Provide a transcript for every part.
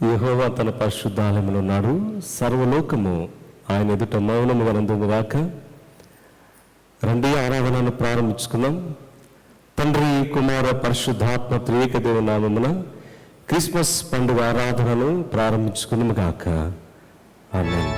యెహోవా తన పరిశుద్ధాలయంలో ఉన్నాడు. సర్వలోకము ఆయన ఎదుట మౌనము వనందుగాక. రండి, ఆరాధనను ప్రారంభించుకుందాం. తండ్రి, కుమార, పరిశుద్ధాత్మ త్రియేక దేవుని నామమున క్రిస్మస్ పండుగ ఆరాధనను ప్రారంభించుకుందాము గాక. ఆమేన్.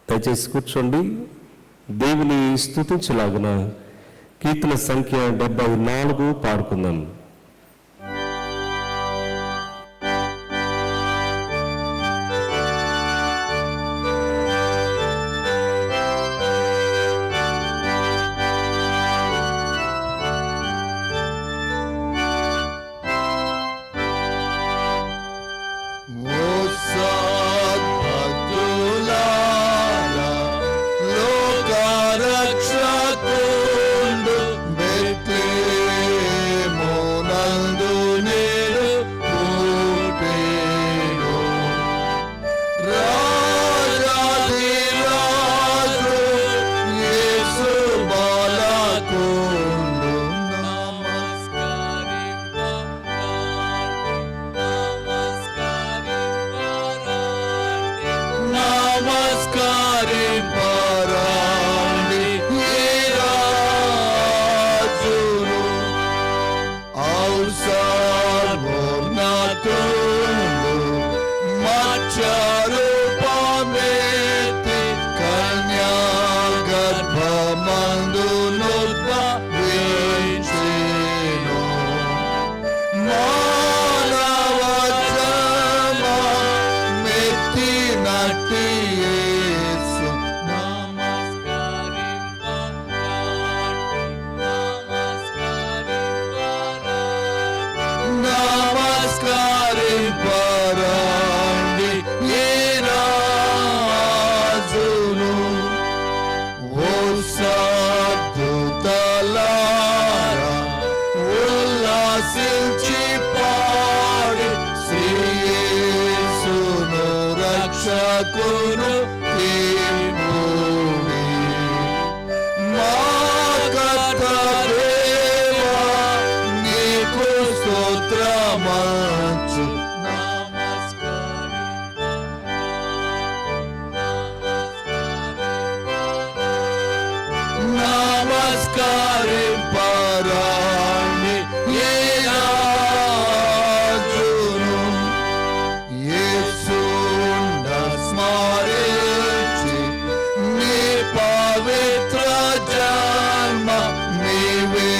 దయచేసి కూర్చోండి. దేవుని స్తుతించలాగున కీర్తన సంఖ్య 74 పాడుకుందాం. పవిత్ర జన్మ నీవేళను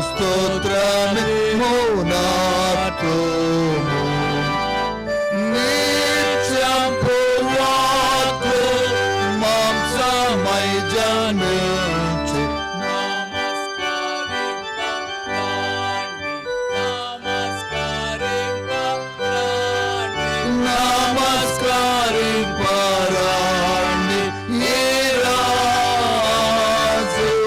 స్తోత్రము నాటుము నిత్యం పువాతు మాంసమై జనించి నమస్కరింపరాండి ఈ రాజును.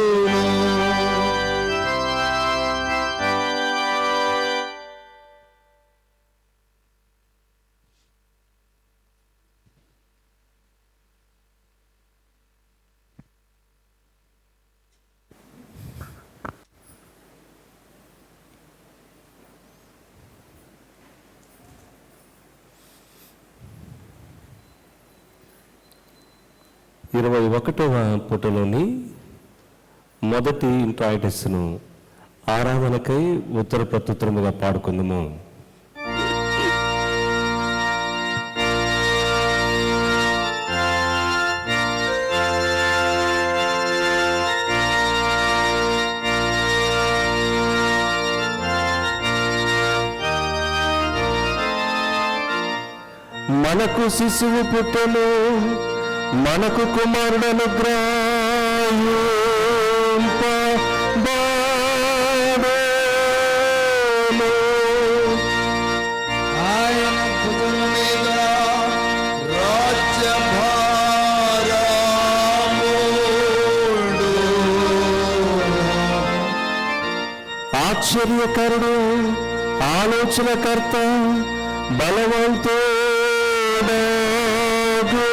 ఇరవై 21వ పుటలోని మొదటి ఇంట్రాయిటస్ను ఆరాధనకై ఉత్తర ప్రత్యుత్తరముగా పాడుకుందాము. మనకు శిశువు పుట్టెను, మనకు కుమారుడను గ్రాయింపబడెను. ఆయన భుజం మీద రాజ్యభారముండు. ఆశ్చర్యకరుడు, ఆలోచనకర్త, బలవంతుడు దేవుడు,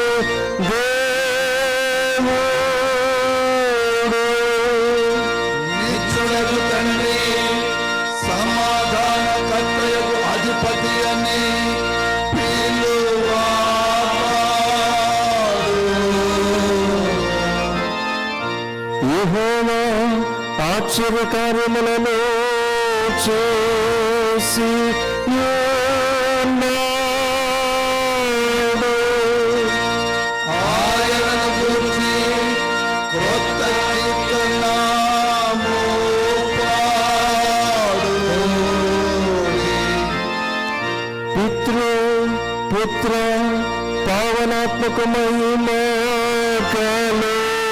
నిత్యుడగు తండ్రి, సమాధానకర్తయగు అధిపతి అని పిలువబడు. యెహోవా ఆశ్చర్యకార్యములను చేసి ఉన్నాడు. ఆయనను గూర్చి క్రొత్త కీర్తనము పాడుడి. పితృ పుత్ర పావనాత్మకమైన కలుగుగాక.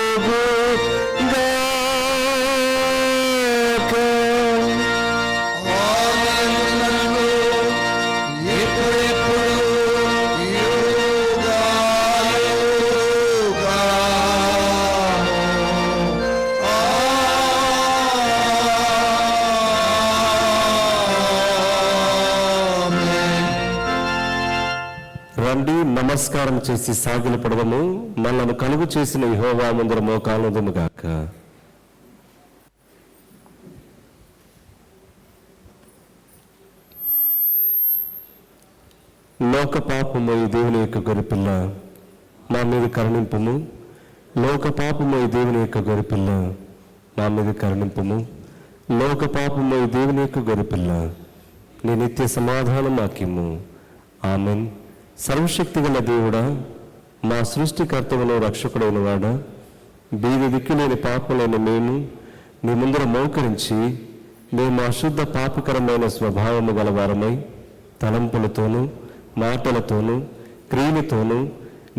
ఆమేను. ఇప్పుడెప్పుడు రండి, నమస్కారం చేసి సాగిల పడవము. మనల్ని కలుగు చేసిన యెహోవా ముందర మోకాలుదుము గాక. లోక పాపము ఈ దేవుని యొక్క గొర్రెపిల్ల, మా మీద కరుణింపుము. లోక పాపము ఈ దేవుని యొక్క గొర్రెపిల్ల, మా మీద కరుణింపుము. లోక పాపము ఈ దేవుని యొక్క గొర్రెపిల్ల, నీ నిత్య సమాధానం మాకిమ్ము. ఆమెన్. సర్వశక్తిగల దేవుడా, మా సృష్టికర్తవును రక్షకుడైన వాడా, బీది దిక్కులేని పాపలైన మేము నీ ముందర మోకరించి మేము అశుద్ధ పాపకరమైన స్వభావము గలవారమై తలంపులతోనూ మాటలతోనూ క్రియలతోనూ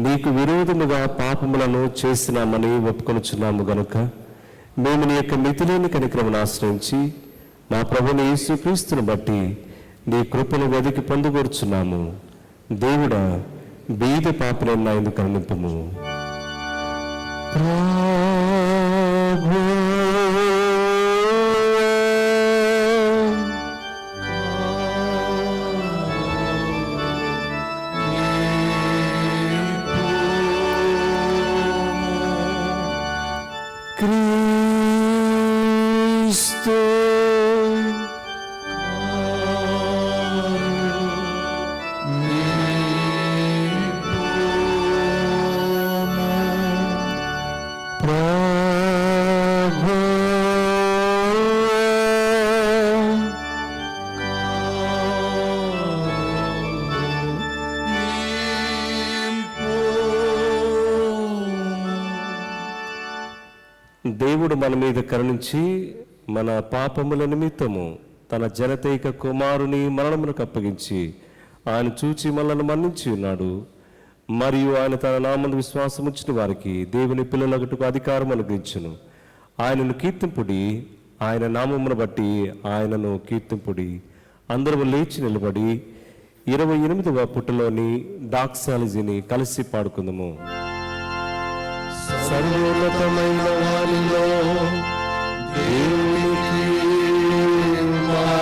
నీకు విరోధముగా పాపములను చేసినామని ఒప్పుకొనుచున్నాము గనుక మేము నీ యొక్క మితిలేని కనికరమును ఆశ్రయించి మా ప్రభుని యేసుక్రీస్తును బట్టి నీ కృపను వెదికి పొందుగోర్చున్నాము. దేవుడా, బీద పాపలైన నా యందు కరుణింపుము. క్రీస్తు దేవుడు మన మీద కరుణించి మన పాపముల నిమిత్తము తన జనతైక కుమారుని మరణమునకు అప్పగించి ఆయన చూచి మనల్ని మన్నించి ఉన్నాడు. మరియు ఆయన తన నామమున విశ్వాసం ఉంచిన వారికి దేవుని పిల్లలగుటకు అధికారం అనుగ్రహించును. ఆయనను కీర్తింపుడి, ఆయన నామమును బట్టి ఆయనను కీర్తింపుడి. అందరూ లేచి నిలబడి 28వ పుటలోని డాక్సాలజీని కలిసి పాడుకుందాము. సర్వోన్నతమైన వారిలో దేవునికి మహిమ.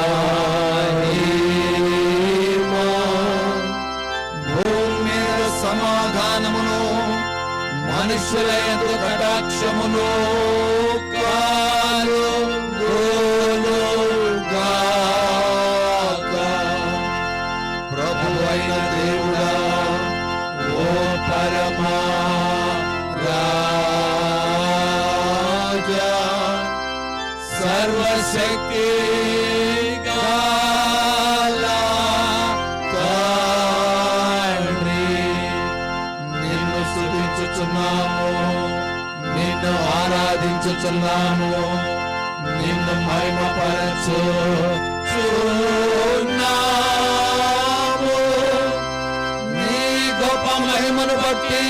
భూమి మీద సమాధానమును, మనుషుల యందు కటాక్షమును కలుగునుగాక. ప్రభువైన దేవుడా, ఓ పరమా రాజా, సర్వశక్తి గల తండ్రి, నిన్ను స్తుతించుచున్నాము, నిన్ను ఆరాధించుచున్నాము, నిన్ను మహిమపరచుచున్నాము. నీ గొప్ప మహిమను బట్టి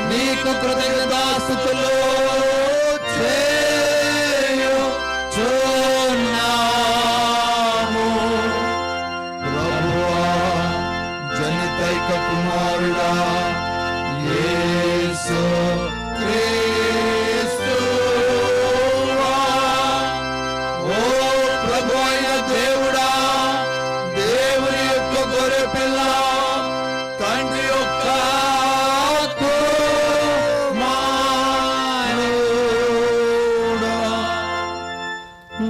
నీకు కృతజ్ఞతాస్తుతులు చేయుచున్నాము. ప్రభువా, జనితైక కుమారుడా యేసు క్రీస్తువా, ఓ ప్రభు అయిన దేవుడా, దేవుని యొక్క గొర్రెపిల్ల, తండ్రి యొక్క కుమారుడా,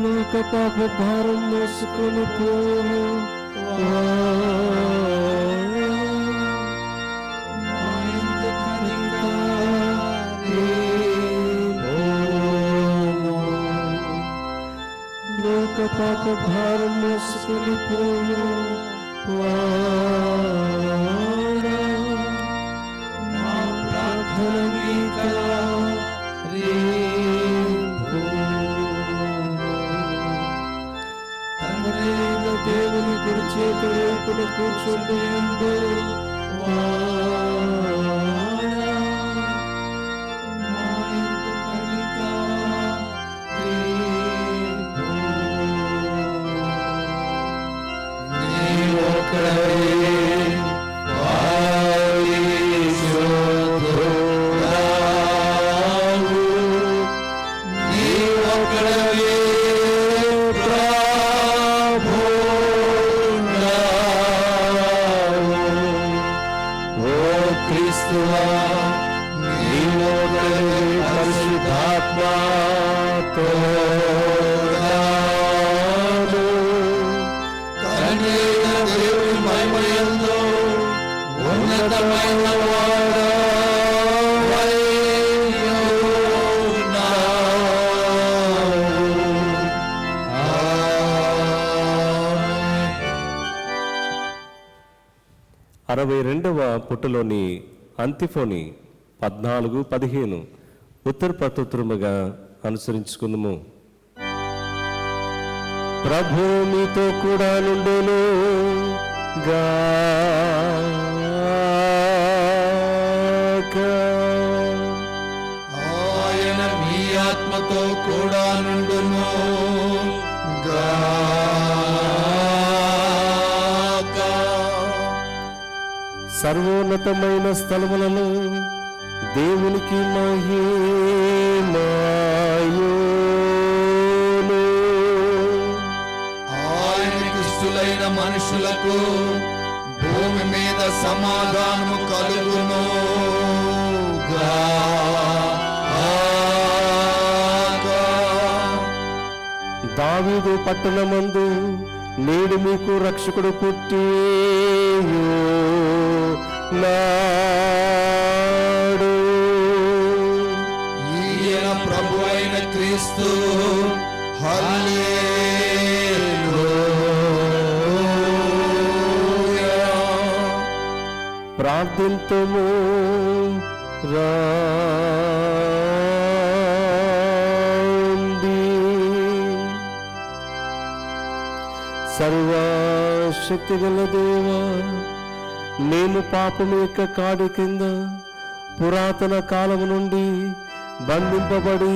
లోక పాప భారం మోసుకొని పోను లోక పాప భారం మోసుకొని పోను వాడా, మా ప్రార్థన మీకారేపు. తండ్రైన దేవుని కుడి చేతి వైపున కూర్చుండి ఉండు వాడా, మా యందు కనికరింపు. నీవొక్కడే పరిశుద్ధుడవు, నీవొక్కడే ప్రభువు. ఓ క్రీస్తువా, నీవొక్కడే పరిశుద్ధాత్మతో దేవుని మహిమయందు ఉన్నతమైన వాడవై ఉన్నావు. ఆమేన్. 62వ పుటలోని అంతిఫోని 14-15 ఉత్తర ప్రత్యుత్తరముగా అనుసరించుకుందాము. ప్రభు మీతో కూడా నుండును గాక. ఆయన మీ ఆత్మతో కూడా నుండును గాక. సర్వోన్నతమైన స్థలములలో దేవునికి మహిమయును. ఆయనకి ఇష్టలైన మనుషులకు భూమి మీద సమాధానము కలుగును గాక. దావీదు పట్టణమందు నేడు మీకు రక్షకుడు పుట్టి నాడు. ఈయన ప్రభు అయిన క్రీస్తు. హల్లెలూయా. ప్రార్థింతుము రాండి. సర్వశక్తిగల దేవా, మేము పాపము యొక్క కాడి కింద పురాతన కాలము నుండి బంధింపబడి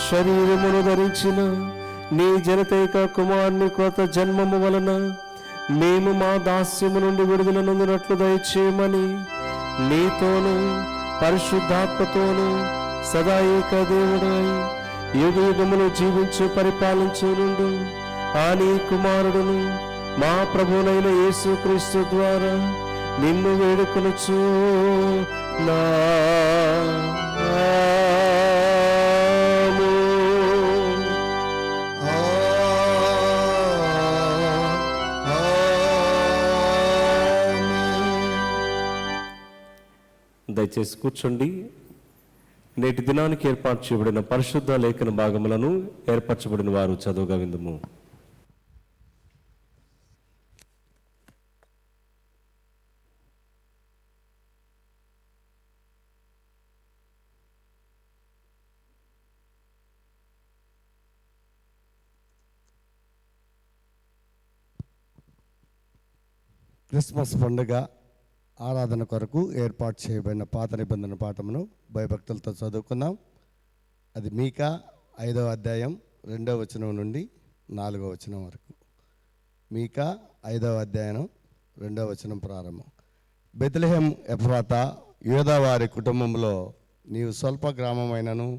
శరీరమును ధరించిన నీ జనతైక కుమారుని కొత్త జన్మము వలన మేము మా దాస్యము నుండి విడుదల నొందినట్లు దయచేయమని నీతోను పరిశుద్ధాత్మతోను సదా ఏక దేవుడై యుగ యుగములు జీవించు పరిపాలించు నుండు ఆ నీ కుమారుడును మా ప్రభువునైన యేసుక్రీస్తు ద్వారా నిన్ను వేడుకొనుచు దయచేసి కూర్చోండి. నేటి దినానికి ఏర్పాటు చేయబడిన పరిశుద్ధ లేఖన భాగములను ఏర్పరచబడిన వారు చదువుగా విందుము. క్రిస్మస్ పండుగ ఆరాధన కొరకు ఏర్పాటు చేయబడిన పాత నిబంధన పాఠమును భయభక్తులతో చదువుకుందాం. అది మీకా 5వ అధ్యాయం 2వ వచనం నుండి 4వ వచనం వరకు. మీకా 5వ అధ్యాయం 2వ వచనం ప్రారంభం. బెత్లెహేం ఎఫ్రాతా, యూదా వారి కుటుంబంలో నీవు స్వల్ప గ్రామమైనను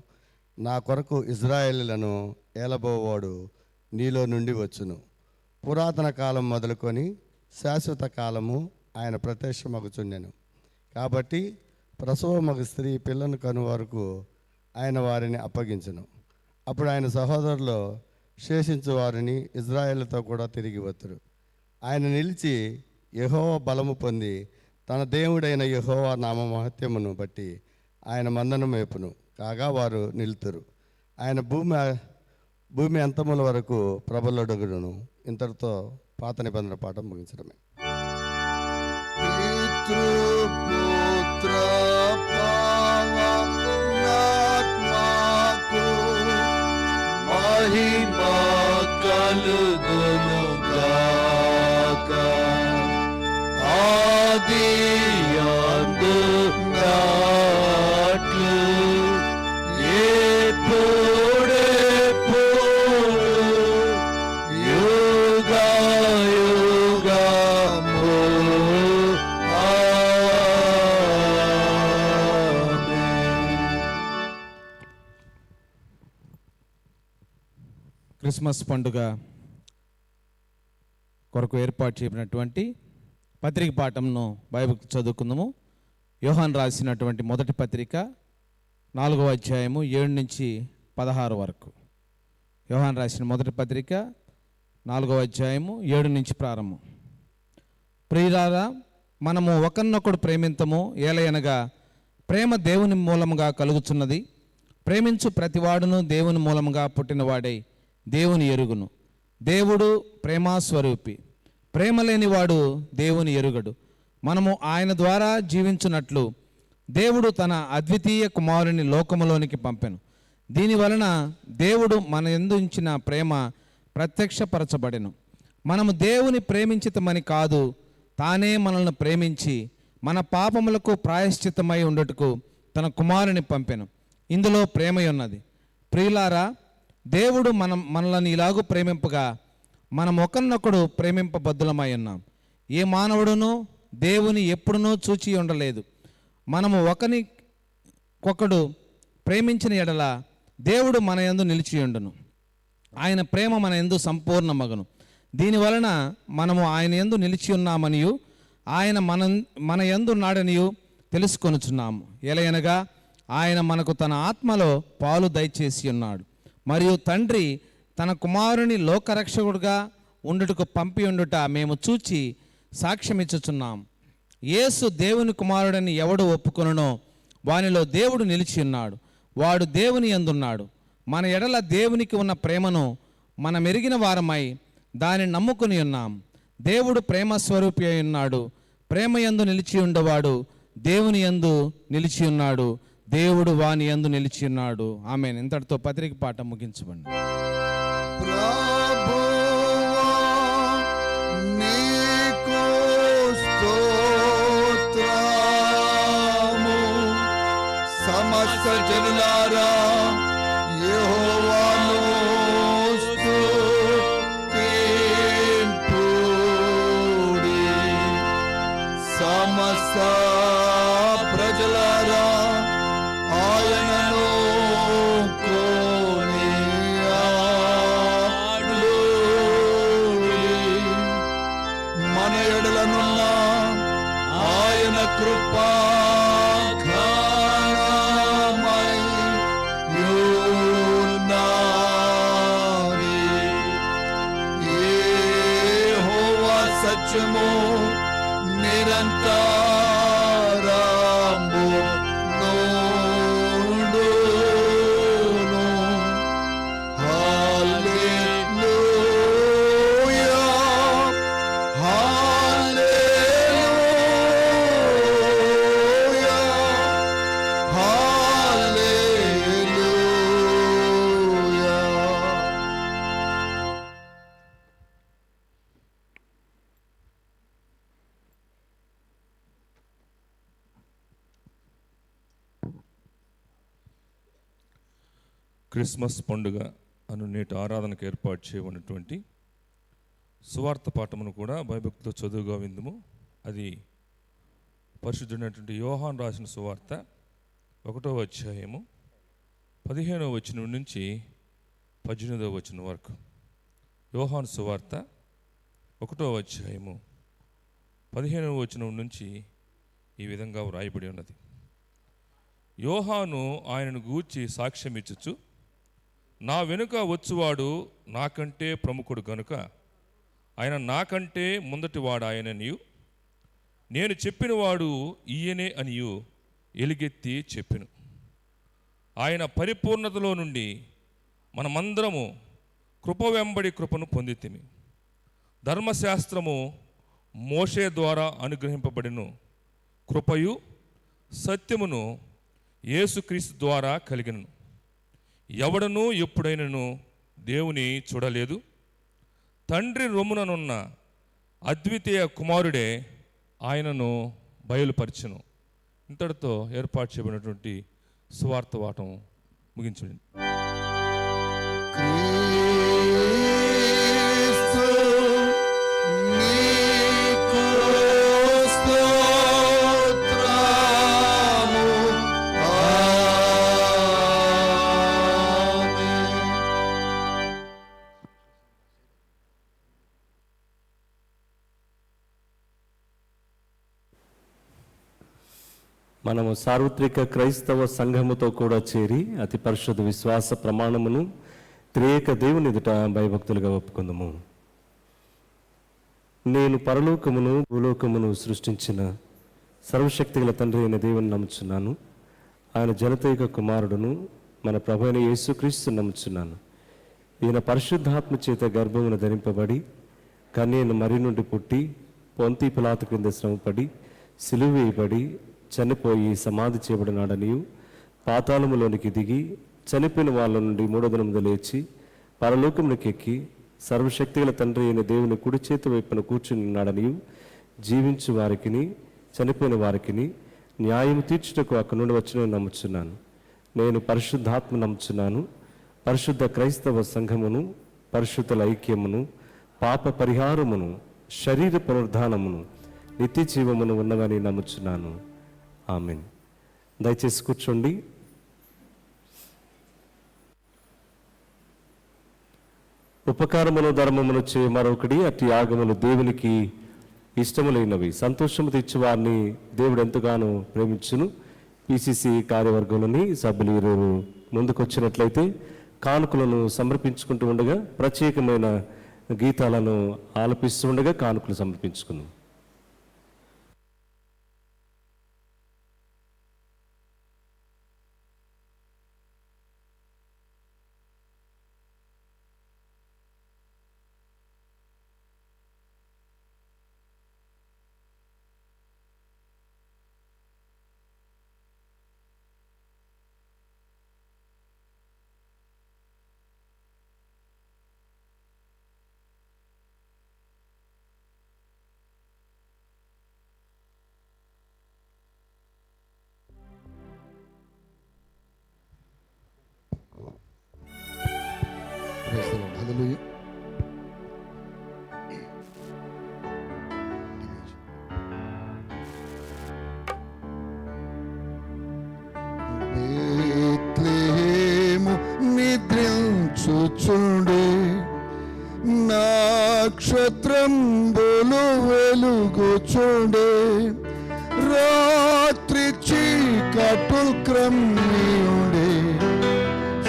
నా కొరకు ఇజ్రాయేలులను ఏలబోవాడు నీలో నుండి వచ్చును. పురాతన కాలం మొదలుకొని శాశ్వత కాలము ఆయన ప్రత్యక్షమగుచుండెను. కాబట్టి ప్రసవమగు స్త్రీ పిల్లను కను వరకు ఆయన వారిని అప్పగించును. అప్పుడు ఆయన సహోదరులు శేషించు వారిని ఇజ్రాయేలుతో కూడా తిరిగి వత్తురు. ఆయన నిలిచి యెహోవా బలము పొంది తన దేవుడైన యెహోవా నామ మహత్యమును బట్టి ఆయన మందను మేపును. కాగా వారు నిలుతురు. ఆయన భూమి అంతముల వరకు ప్రబలొడుగును. ఇంతటితో పాత నిబంధన పాఠం ముగించడమే. పుత్ర పవనాత్మకు మహిమ కలుగును గాక. ఆదియందు నాట్లు ఎప్పుడెప్పుడు యుగయుగము క్రిస్మస్ పండుగ కొరకు ఏర్పాటు చేయబడినటువంటి పత్రిక పాఠంను బైబిల్ చదువుకుందాము. యోహాన్ రాసినటువంటి మొదటి పత్రిక 4వ అధ్యాయము 7 నుంచి 16 వరకు. యోహాన్ రాసిన మొదటి పత్రిక 4వ అధ్యాయము 7 నుంచి ప్రారంభం. ప్రియులారా, మనము ఒకరినొకడు ప్రేమింతము, ఏలయనగా ప్రేమ దేవుని మూలముగా కలుగుచున్నది. ప్రేమించు ప్రతివాడును దేవుని మూలముగా పుట్టినవాడై దేవుని ఎరుగును. దేవుడు ప్రేమాస్వరూపి. ప్రేమ లేనివాడు దేవుని ఎరుగడు. మనము ఆయన ద్వారా జీవించున్నట్లు దేవుడు తన అద్వితీయ కుమారుని లోకములోనికి పంపెను. దీనివలన దేవుడు మన యందు ఉంచిన ప్రేమ ప్రత్యక్షపరచబడెను. మనము దేవుని ప్రేమించితమని కాదు, తానే మనల్ని ప్రేమించి మన పాపములకు ప్రాయశ్చిత్తమై ఉండుటకు తన కుమారుని పంపెను. ఇందులో ప్రేమయున్నది. ప్రియులారా, దేవుడు మనల్ని ఇలాగూ ప్రేమింపగా మనం ఒకరినొకడు ప్రేమింపబద్ధులమై ఉన్నాం. ఏ మానవుడునూ దేవుని ఎప్పుడునూ చూచి ఉండలేదు. మనము ఒకరికొకడు ప్రేమించిన ఎడల దేవుడు మన యందు నిలిచి ఉండును. ఆయన ప్రేమ మన యందు సంపూర్ణమగును. దీనివలన మనము ఆయన యందు నిలిచి ఉన్నామనియు ఆయన మన యందు ఉన్నాడనియు తెలుసుకొనుచున్నాము. ఎలయనగా ఆయన మనకు తన ఆత్మలో పాలు దయచేసి ఉన్నాడు. మరియు తండ్రి తన కుమారుని లోకరక్షకుడుగా ఉండుటకు పంపి ఉండుట మేము చూచి సాక్ష్యమిచ్చుచున్నాం. యేసు దేవుని కుమారుడని ఎవడు ఒప్పుకొనునో వానిలో దేవుడు నిలిచి ఉన్నాడు. వాడు దేవుని యందున్నాడు. మన ఎడల దేవునికి ఉన్న ప్రేమను మనం ఎరిగిన వారమై దానిని నమ్ముకుని ఉన్నాం. దేవుడు ప్రేమ స్వరూపి అయి ఉన్నాడు. ప్రేమ యందు నిలిచి ఉండవాడు దేవుని యందు నిలిచి ఉన్నాడు. దేవుడు వాని యందు నిలిచి ఉన్నాడు. ఆమేన్. ఇంతటితో పత్రిక పాఠం ముగించబడింది. ప్రభువా నీకు స్తోత్రము. సమస్త జనులారా యెహోవాను స్తుతింపుడి. సమస్త ప్రజలారా ఆయనను కొనియాడుడి. మన ఎడలనున్న ఆయన కృపా ఘనమై యున్నది. యెహోవా సత్యము నిరంతరము నుండును. హల్లెలూయా, హల్లెలూయా, హల్లెలూయా. క్రిస్మస్ పండుగ అను నేటి ఆరాధనకు ఏర్పాటు చేయబడినటువంటి సువార్త పాఠమును కూడా భయభక్తితో చదువుగా విందుము. అది పరిశుద్ధుడైనటువంటి యోహాను రాసిన సువార్త 1వ అధ్యాయము 15వ వచనం నుంచి 18వ వచనం వరకు. యోహాను సువార్త 1వ అధ్యాయము 15వ వచనం నుంచి ఈ విధంగా వ్రాయబడి ఉన్నది. యోహాను ఆయనను గూర్చి సాక్ష్యం ఇచ్చుచు, నా వెనుక వచ్చువాడు నాకంటే ప్రముఖుడు గనుక ఆయన నాకంటే ముందటివాడు ఆయననియు, నేను చెప్పినవాడు ఈయనే అనియు ఎలుగెత్తి చెప్పెను. ఆయన పరిపూర్ణతలో నుండి మనమందరము కృప వెంబడి కృపను పొందితిమి. ధర్మశాస్త్రము మోషే ద్వారా అనుగ్రహింపబడిను, కృపయు సత్యమును యేసుక్రీస్తు ద్వారా కలిగినను. ఎవడనూ ఎప్పుడైనను దేవుని చూడలేదు. తండ్రి రొమ్ముననున్న అద్వితీయ కుమారుడే ఆయనను బయలుపరచును. ఇంతటితో ఏర్పాటు చేయబడినటువంటి సువార్త పాఠం ముగించండి. క్రీస్తు నీకు స్తోత్రము. ఆమేన్. మనము సార్వత్రిక క్రైస్తవ సంఘముతో కూడా చేరి అతి పరిశుద్ధ విశ్వాస ప్రమాణమును త్రియేక దేవుని ఎదుట భయభక్తులుగా ఒప్పుకుందాము. నేను పరలోకమును భూలోకమును సృష్టించిన సర్వశక్తిగల తండ్రి అయిన దేవుని నమ్ముచున్నాను. ఆయన జనతైక కుమారుడును మన ప్రభు అయిన యేసుక్రీస్తు నమ్ముచున్నాను. ఈయన పరిశుద్ధాత్మ చేత గర్భమును ధరింపబడి కన్యను మరి నుండి పుట్టి పొంతి పిలాతు క్రింద శ్రమపడి సిలువ వేయబడి చనిపోయి సమాధి చేయబడినాడనియు, పాతాళములోనికి దిగి చనిపోయిన వాళ్ళ నుండి 3వ దినమున లేచి పరలోకమునికి ఎక్కి సర్వశక్తిగల తండ్రి అయిన దేవుని కుడి చేతి వైపున కూర్చుని ఉన్నాడనియు, జీవించు వారికిని చనిపోయిన వారికిని న్యాయం తీర్చుటకు అక్కడి నుండి వచ్చిన నమ్ముచున్నాను. నేను పరిశుద్ధాత్మ నమ్ముచున్నాను. పరిశుద్ధ క్రైస్తవ సంఘమును, పరిశుద్ధుల ఐక్యమును, పాప పరిహారమును, శరీర పునరుద్ధానమును, నిత్య జీవమును ఉన్నవని నమ్ముచున్నాను. ఆమేన్. దయచేసి కూర్చోండి. ఉపకారమును ధర్మమును చే మరొకటి అట్టి యాగములు దేవునికి ఇష్టములైనవి. సంతోషము తెచ్చి వారిని దేవుడు ఎంతగానో ప్రేమించును. పిసిసి కార్యవర్గంలోని సభ్యులు ఈరోజు ముందుకొచ్చినట్లయితే కానుకలను సమర్పించుకుంటూ ఉండగా ప్రత్యేకమైన గీతాలను ఆలపిస్తూ ఉండగా కానుకలు సమర్పించుకుందాం. హల్లెలూయా. బేత్లెహేము నిద్రించుచుండే నక్షత్రంబులు వెలుగుచుండే రాత్రి చీకటుల్ క్రమ్మియుండే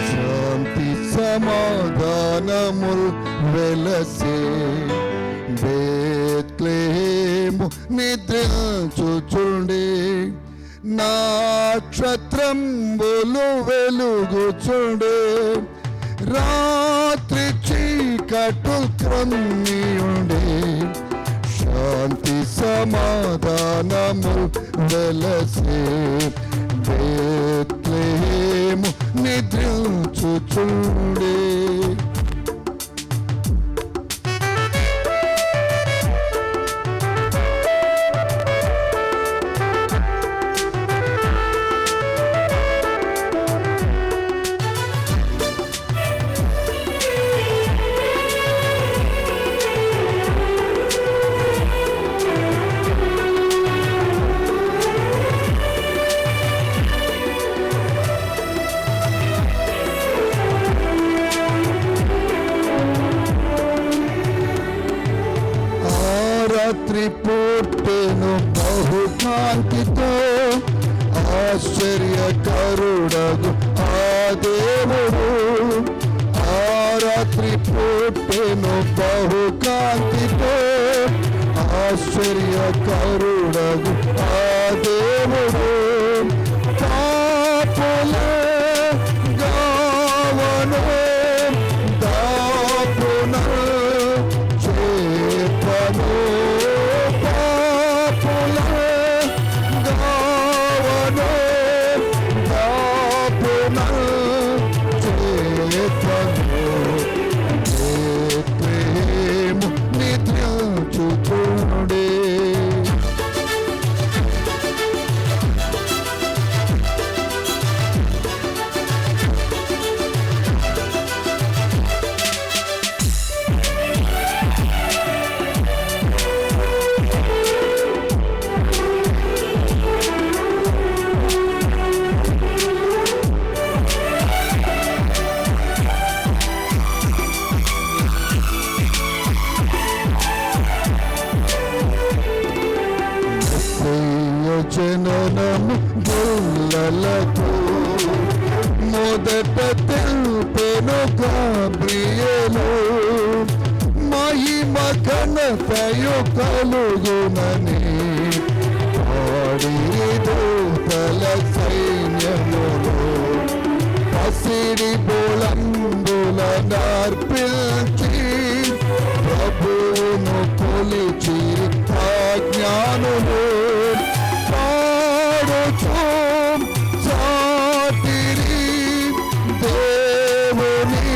శాంతి సమాధానముల్ వెలసే బేత్లెహేము నిద్రించుచుండే నక్షత్రంబులు వెలుగుచుండే రాత్రి చీకటుల్ క్రమ్మియుండే శాంతి సమాధానముల్ వెలసే బేత్లెహేము నిద్రించుచుండే. రాత్రి పుట్టెను బహుకాంతితో ఆశ్చర్యకరుడగు ఆ దేవుడు. ఆ రాత్రి పుట్టెను బహుకాంతితో ఆశ్చర్యకరుడగు ఆ దేవుడు. పాపులే గావను దాపున చేపను పాపులే గావను దాపున చేపను బేత్లెహేము నిద్రించుచుండే. జననము గొల్లలకు మొదట తెల్పెను గాబ్రియేలు మహిమ ఘనతయు కలుగునని పాడిరి దూతల సైన్యములు పసిడి బోళంబుల నార్పిల్చి ప్రభువును కొలిచి ఆజ్ఞానులు పాడుచు సాటిరి దేవుని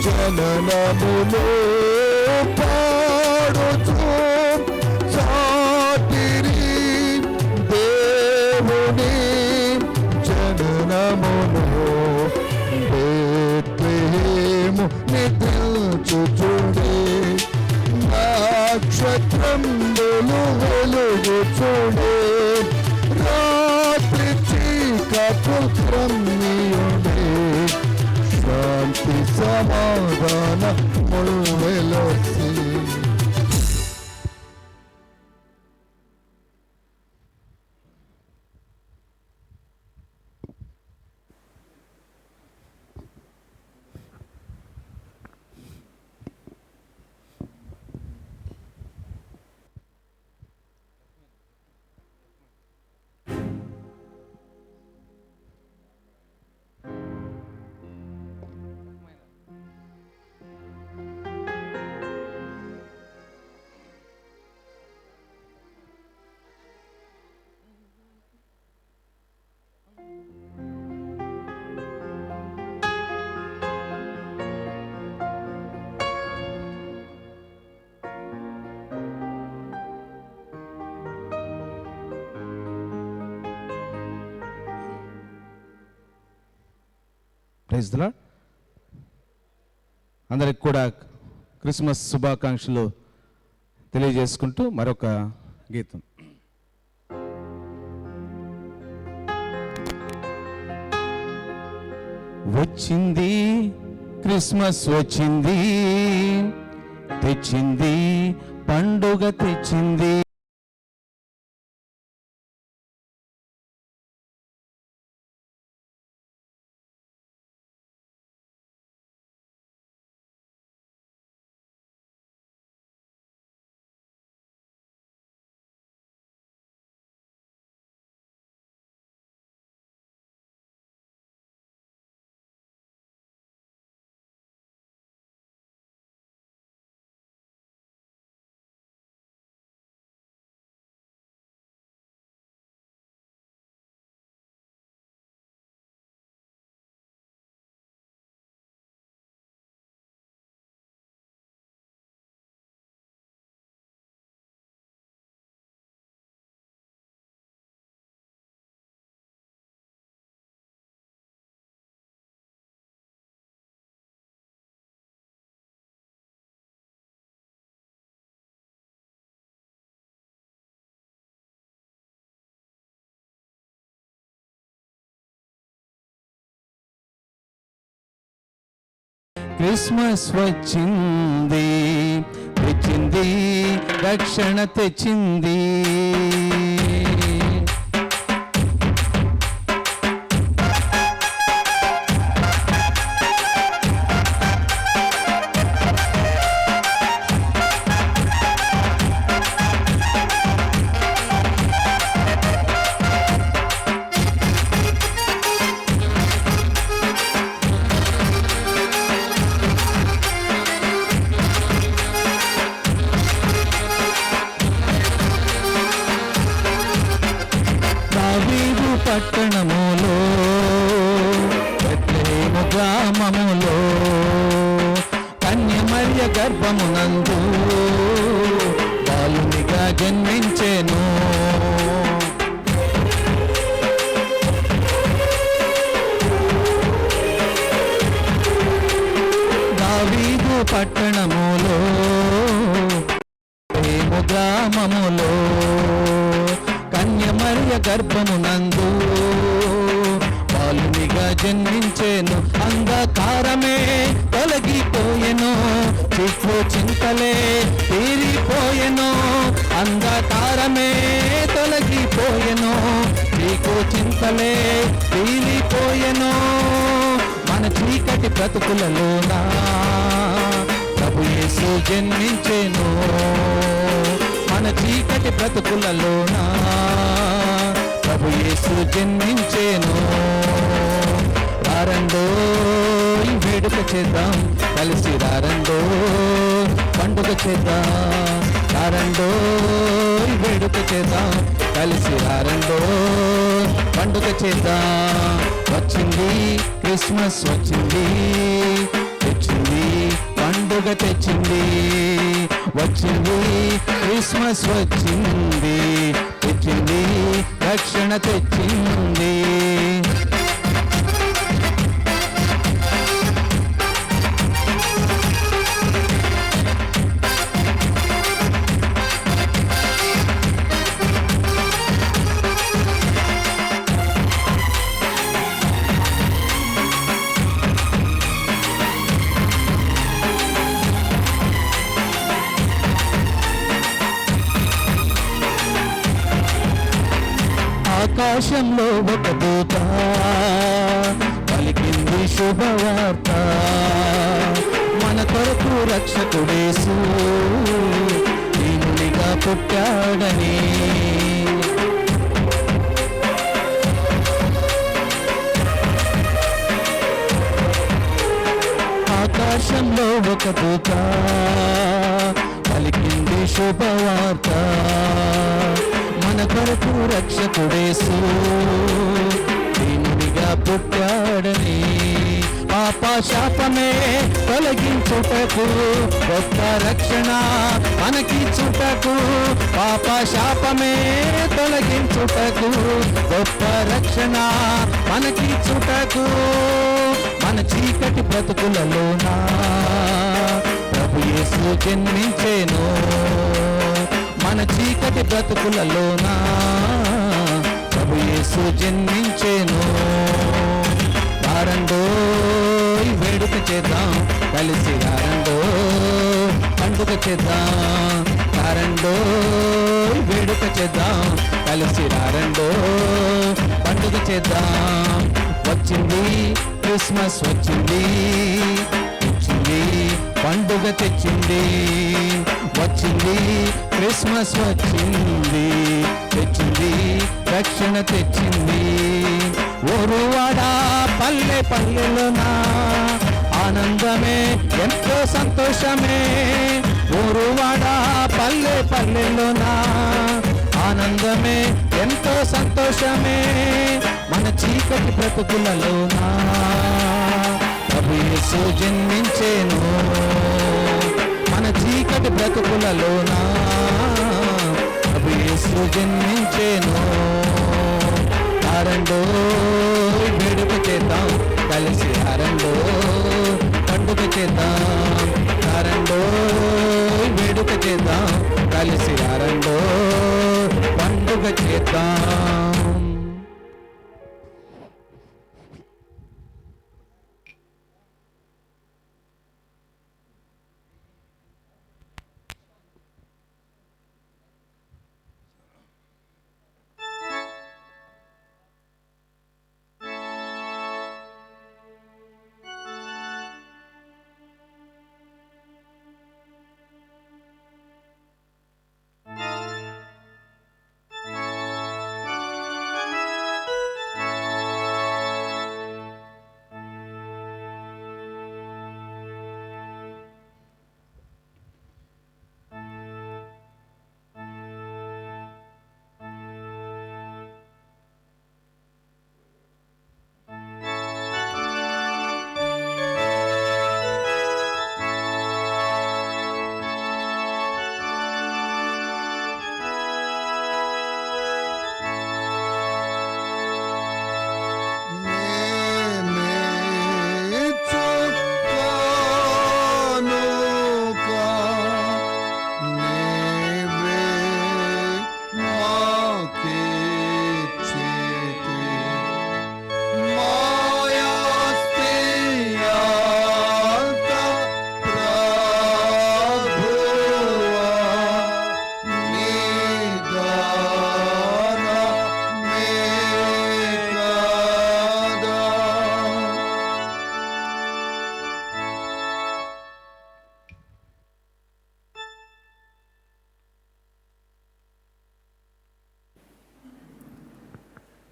జననములో పాడుచు సాటిరి దేవుని జననములో బేత్లెహేము నిద్రించుచుండే నక్షత్రంబులు వెలుగుచుండే రాత్రి చీకటుల్ క్రమ్మియుండే శాంతి సమాధానముల్ వెలసే. Praise the Lord. అందరికి కూడా క్రిస్మస్ శుభాకాంక్షలు తెలియజేసుకుంటూ మరొక గీతం. వచ్చింది క్రిస్మస్ వచ్చింది, తెచ్చింది పండుగ తెచ్చింది. క్రిస్మస్ వచ్చింది, తెచ్చింది రక్షణ తెచ్చింది. పట్టణములో బెత్లెహేము గ్రామములో కన్యమర్య గర్భమునందు బాలునిగా జన్మించెను. దావీదు పట్టణములో బెత్లెహేము గ్రామములో కన్యమర్య గర్భమునందు బాలునిగా జన్మించెను. అంధకారమే తొలగిపోయెను, చిక్కు చింతలే తీరిపోయెను. అంధకారమే తొలగిపోయెను, చిక్కు చింతలే తీరిపోయెను. మన చీకటి బ్రతుకులలోనా ప్రభు యేసు జన్మించెను. మన చీకటి బ్రతుకులలోనా ప్రభు యేసు జన్మించెను. రారండో వేడుక చేద్దాం, కలిసి రారండో పండుగ చేద్దాం. రారండో వేడుక చేద్దాం, కలిసి రారండో పండుగ చేద్దాం. వచ్చింది క్రిస్మస్ వచ్చింది, తెచ్చింది పండుగ తెచ్చింది. వచ్చింది క్రిస్మస్ వచ్చింది, తెచ్చింది రక్షణ తెచ్చింది. ఆకాశంలో ఒక దూత పలికింది శుభవార్త, మన కొరకు రక్షకుడేసు దీనునిగా పుట్టాడని. ఆకాశంలో ఒక దూత పలికింది శుభవార్త, మన కొరకు రక్షకుడేసు దీనునిగా పుట్టాడని. పాప శాపమే తొలగించుటకు గొప్ప రక్షణ మనకిచ్చుటకు. పాప శాపమే తొలగించుటకు గొప్ప రక్షణ మనకిచ్చుటకు. మన చీకటి బ్రతుకులలోనా ప్రభు యేసు జన్మించేను మన చీకటి బ్రతుకులలోనా ప్రభు యేసు జన్మించేను రారండో వేడుక చేద్దాం కలిసి రారండో పండుగ చేద్దాం రారండో వేడుక చేద్దాం కలిసి రారండో పండుగ చేద్దాం వచ్చింది క్రిస్మస్ వచ్చింది తెచ్చింది పండుగ తెచ్చింది వచ్చింది క్రిస్మస్ వచ్చింది తెచ్చింది రక్షణ తెచ్చింది ఊరువాడా పల్లె పల్లెలోనా ఆనందమే ఎంతో సంతోషమే ఊరువాడా పల్లె పల్లెలోనా ఆనందమే ఎంతో సంతోషమే మన చీకటి బ్రతుకులలోనా ప్రభు యేసు జన్మించేను మన చీకటి బ్రతుకులలోనా ప్రభు యేసు జన్మించేను ఆరండో వేడుక చేద్దాం కలిసి ఆరండో పండుగ చేద్దాం ఆరండో వేడుక చేద్దాం కలిసి ఆరండో పండుగ చేద్దాం.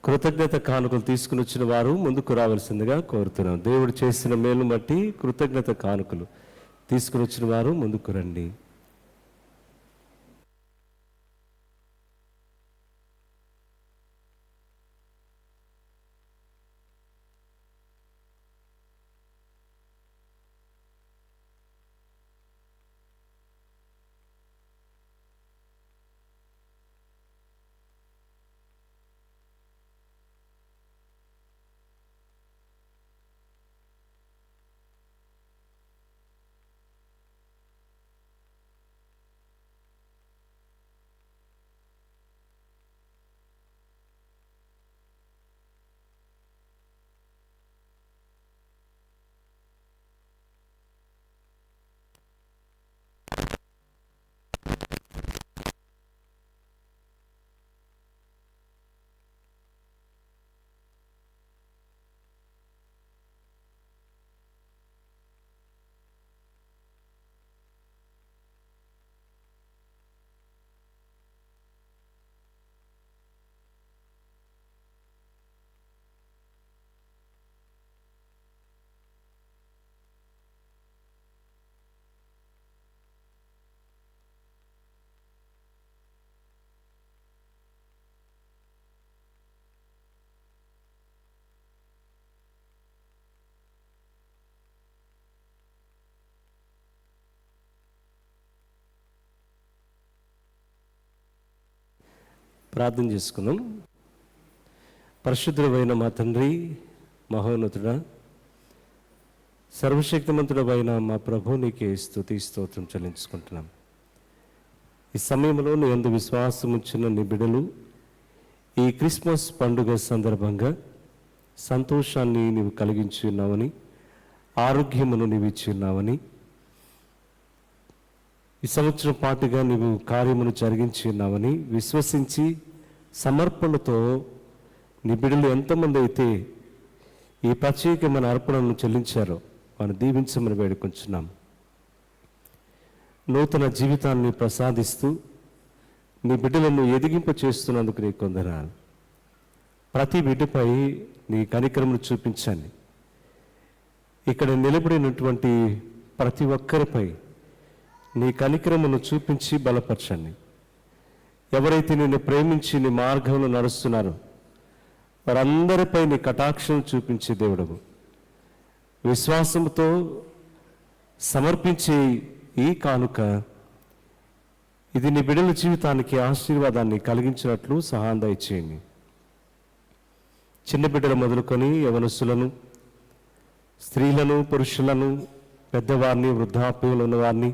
కృతజ్ఞత కానుకలు తీసుకుని వచ్చిన వారు ముందుకు రావాల్సిందిగా కోరుతున్నాం. దేవుడు చేసిన మేలు బట్టి కృతజ్ఞత కానుకలు తీసుకుని వచ్చిన వారు ముందుకు రండి. ప్రార్థన చేసుకుందాం. పరిశుద్ధుడైన మా తండ్రి, మహోన్నతుడా, సర్వశక్తిమంతుడైన మా ప్రభు నీకే స్తుతి స్తోత్రం చెల్లించుకుంటున్నాం. ఈ సమయంలో నీ యందు విశ్వాసం ఉంచిన నీ బిడ్డలు ఈ క్రిస్మస్ పండుగ సందర్భంగా సంతోషాన్ని నీవు కలిగించి ఉన్నావని, ఆరోగ్యమును నీవు ఇచ్చి ఉన్నావని, ఈ సంవత్సరం పాటుగా నీవు కార్యమును జరిగించి ఉన్నావని విశ్వసించి సమర్పణతో నీ బిడ్డలు ఎంతమంది అయితే ఈ ప్రత్యేకమైన అర్పణను చెల్లించారో వారిని దీవించమని వేడుకొంచున్నాం. నూతన జీవితాన్ని ప్రసాదిస్తూ నీ బిడ్డలను ఎదిగింప చేస్తున్నందుకు నీ కొందనాలు. ప్రతి బిడ్డపై నీ కనికరమును చూపించండి. ఇక్కడ నిలబడినటువంటి ప్రతి ఒక్కరిపై నీ కనికరమును చూపించి బలపరచండి. ఎవరైతే నిన్ను ప్రేమించి నీ మార్గంలో నడుస్తున్నారో వారందరిపై నీ కటాక్షం చూపించే దేవుడవు. విశ్వాసంతో సమర్పించే ఈ కానుక ఇది నీ బిడ్డల జీవితానికి ఆశీర్వాదాన్ని కలిగించినట్లు సహాయం దయచేయండి. చిన్న బిడ్డలు మొదలుకొని యవనస్తులను, స్త్రీలను, పురుషులను, పెద్దవారిని, వృద్ధాప్యంలో ఉన్నవారిని,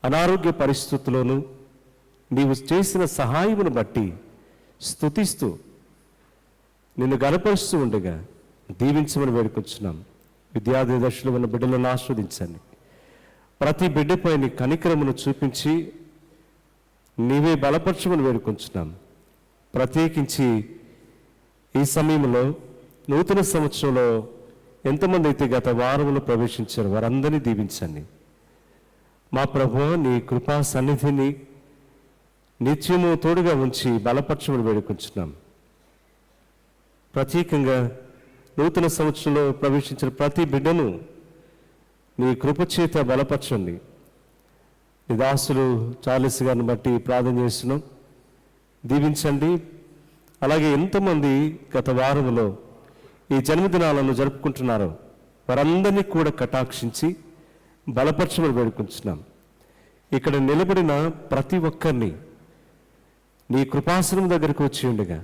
అనారోగ్య పరిస్థితుల్లోనూ నీవు చేసిన సహాయమును బట్టి స్తుతిస్తూ నిన్ను గనపరుస్తూ ఉండగా దీవించమని వేడుకొచ్చున్నాం. విద్యార్థి దశలో ఉన్న బిడ్డలను ఆస్వాదించండి. ప్రతి బిడ్డపై నీ కనికరమును చూపించి నీవే బలపరచమని వేడుకొంచున్నాం. ప్రత్యేకించి ఈ సమయంలో నూతన సంవత్సరంలో ఎంతమంది అయితే గత వారంలో ప్రవేశించారో వారందరినీ దీవించండి. మా ప్రభువా, నీ కృపా సన్నిధిని నిత్యము తోడుగా ఉంచి బలపరచమని వేడుకొంచున్నాం. ప్రత్యేకంగా నూతన సంవత్సరంలో ప్రవేశించిన ప్రతి బిడ్డను నీ కృపచేత బలపరచండి. నీ దాసులు చార్లెస్ గారిని బట్టి ప్రార్థన చేస్తున్నాం, దీవించండి. అలాగే ఎంతమంది గత వారంలో ఈ జన్మదినాలను జరుపుకుంటున్నారో వారందరినీ కూడా కటాక్షించి బలపరచమని వేడుకుంటున్నాం. ఇక్కడ నిలబడిన ప్రతి ఒక్కరిని నీ కృపాసనం దగ్గరకు వచ్చి ఉండగా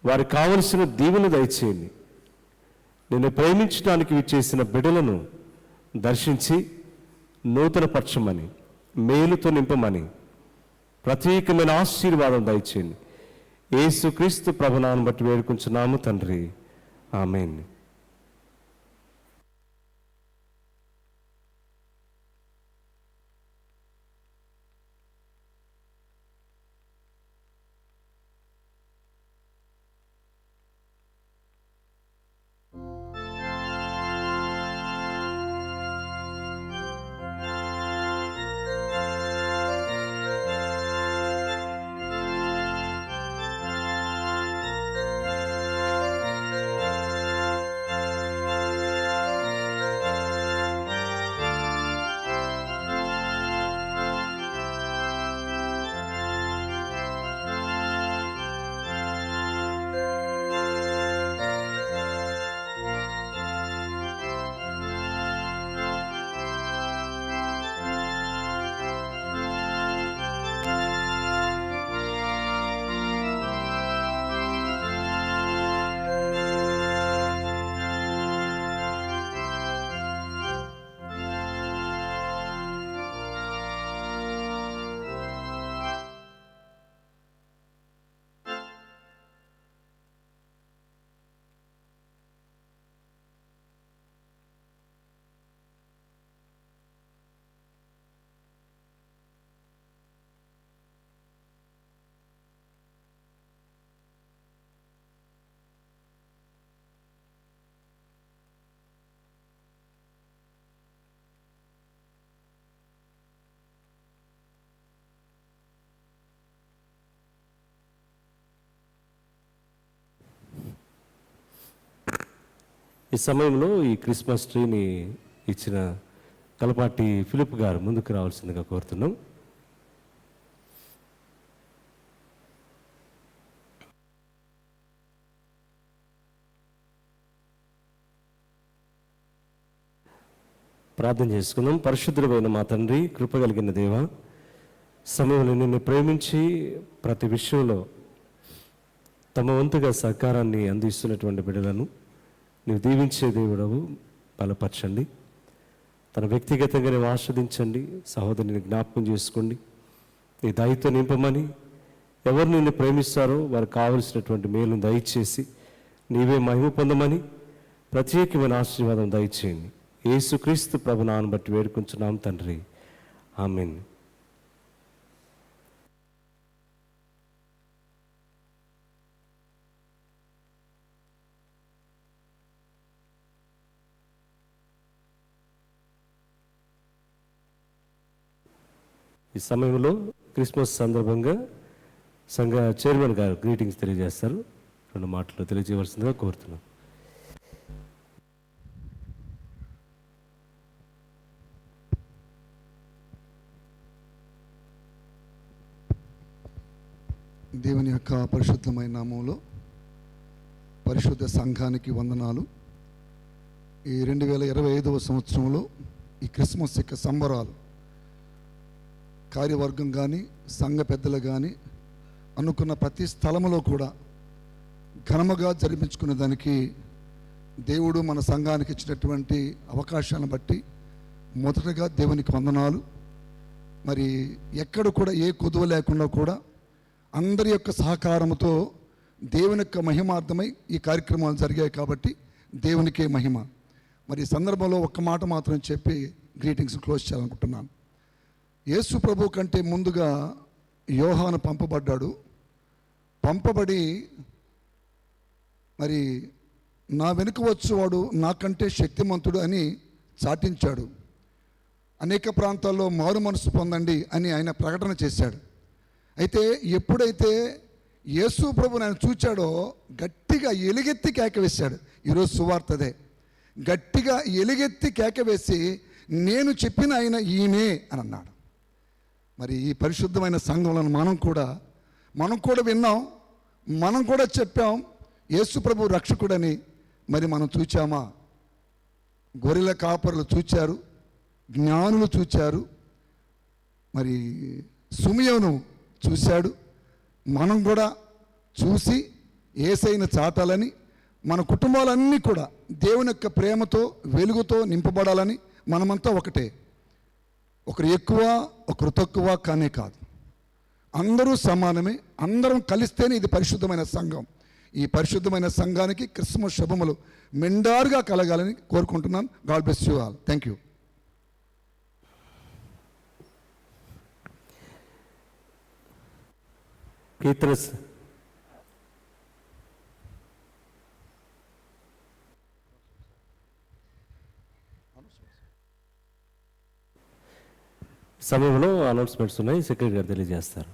వారికి కావలసిన దీవెన దయచేయండి. నిన్ను ప్రేమించడానికి విచ్చేసిన బిడ్డలను దర్శించి నూతన పరచమని, మేలుతో నింపమని, ప్రత్యేకమైన ఆశీర్వాదం దయచేయండి. యేసుక్రీస్తు ప్రభునామమును బట్టి వేడుకుంటున్నాము తండ్రి, ఆమేన్. ఈ సమయంలో ఈ క్రిస్మస్ ట్రీని ఇచ్చిన కలపాటి ఫిలిప్ గారు ముందుకు రావాల్సిందిగా కోరుతున్నాం. ప్రార్థన చేసుకుందాం. పరిశుద్ధుడైన మా తండ్రి, కృప కలిగిన దేవ, సమయంలో నిన్ను ప్రేమించి ప్రతి విషయంలో తమ వంతుగా సహకారాన్ని అందిస్తున్నటువంటి బిడ్డలను నీవు దీవించే దేవుడవు. బలపరచండి. తన వ్యక్తిగతంగా నీవు ఆస్వాదించండి. సహోదరుని జ్ఞాపకం చేసుకోండి. నీ దయతో నింపమని, ఎవరు నిన్ను ప్రేమిస్తారో వారికి కావలసినటువంటి మేలును దయచేసి నీవే మహిమ పొందమని ప్రత్యేకమైన ఆశీర్వాదం దయచేయండి. యేసుక్రీస్తు ప్రభునామమును బట్టి వేడుకుంటున్నాం తండ్రి, ఆమేన్. ఈ సమయంలో క్రిస్మస్ సందర్భంగా సంఘ చైర్మన్ గారు గ్రీటింగ్స్ తెలియజేస్తారు. 2 మాటలు తెలియజేయవలసిందిగా కోరుతున్నాం. దేవుని యొక్క పరిశుద్ధమైన నామములో పరిశుద్ధ సంఘానికి వందనాలు. ఈ 2025వ సంవత్సరంలో ఈ క్రిస్మస్ యొక్క సంబరాలు కార్యవర్గం కానీ సంఘ పెద్దలు కానీ అనుకున్న ప్రతి స్థలములో కూడా ఘనముగా జరిపించుకునే దానికి దేవుడు మన సంఘానికి ఇచ్చినటువంటి అవకాశాలను బట్టి మొదటగా దేవునికి వందనాలు. మరి ఎక్కడ కూడా ఏ కొదువ లేకుండా కూడా అందరి యొక్క సహకారంతో దేవుని యొక్క మహిమార్థమై ఈ కార్యక్రమాలు జరిగాయి కాబట్టి దేవునికే మహిమ. మరి ఈ సందర్భంలో ఒక్క మాట మాత్రం చెప్పి గ్రీటింగ్స్ క్లోజ్ చేయాలనుకుంటున్నాను. యేసు ప్రభు కంటే ముందుగా యోహాను పంపబడి మరి నా వెనుక వచ్చేవాడు నాకంటే శక్తిమంతుడు అని చాటించాడు. అనేక ప్రాంతాల్లో మారు మనసు పొందండి అని ఆయన ప్రకటన చేశాడు. అయితే ఎప్పుడైతే యేసు ప్రభు ఆయన చూచాడో గట్టిగా ఎలుగెత్తి కేక వేశాడు. ఈరోజు సువార్తదే. గట్టిగా ఎలుగెత్తి కేక వేసి నేను చెప్పిన ఆయన ఈయనే అని అన్నాడు. మరి ఈ పరిశుద్ధమైన సంఘంలో మనం కూడా విన్నాం, మనం కూడా చెప్పాం యేసు ప్రభు రక్షకుడని. మరి మనం చూచామా? గొర్రెల కాపరులు చూచారు, జ్ఞానులు చూచారు, మరి సుమియోను చూశాడు. మనం కూడా చూసి యేసయ్యను చాటాలని, మన కుటుంబాలన్నీ కూడా దేవుని యొక్క ప్రేమతో వెలుగుతో నింపబడాలని మనమంతా ఒకటే. ఒకరు ఎక్కువ ఒకరు తక్కువ కానే కాదు, అందరూ సమానమే. అందరం కలిస్తేనే ఇది పరిశుద్ధమైన సంఘం. ఈ పరిశుద్ధమైన సంఘానికి క్రిస్మస్ శుభములు మెండారుగా కలగాలని కోరుకుంటున్నాను. God bless you all. Thank you. కీర్తన సమయంలో అనౌన్స్మెంట్స్ ఉన్నాయి, సెక్రటరీ గారు తెలియజేస్తారు.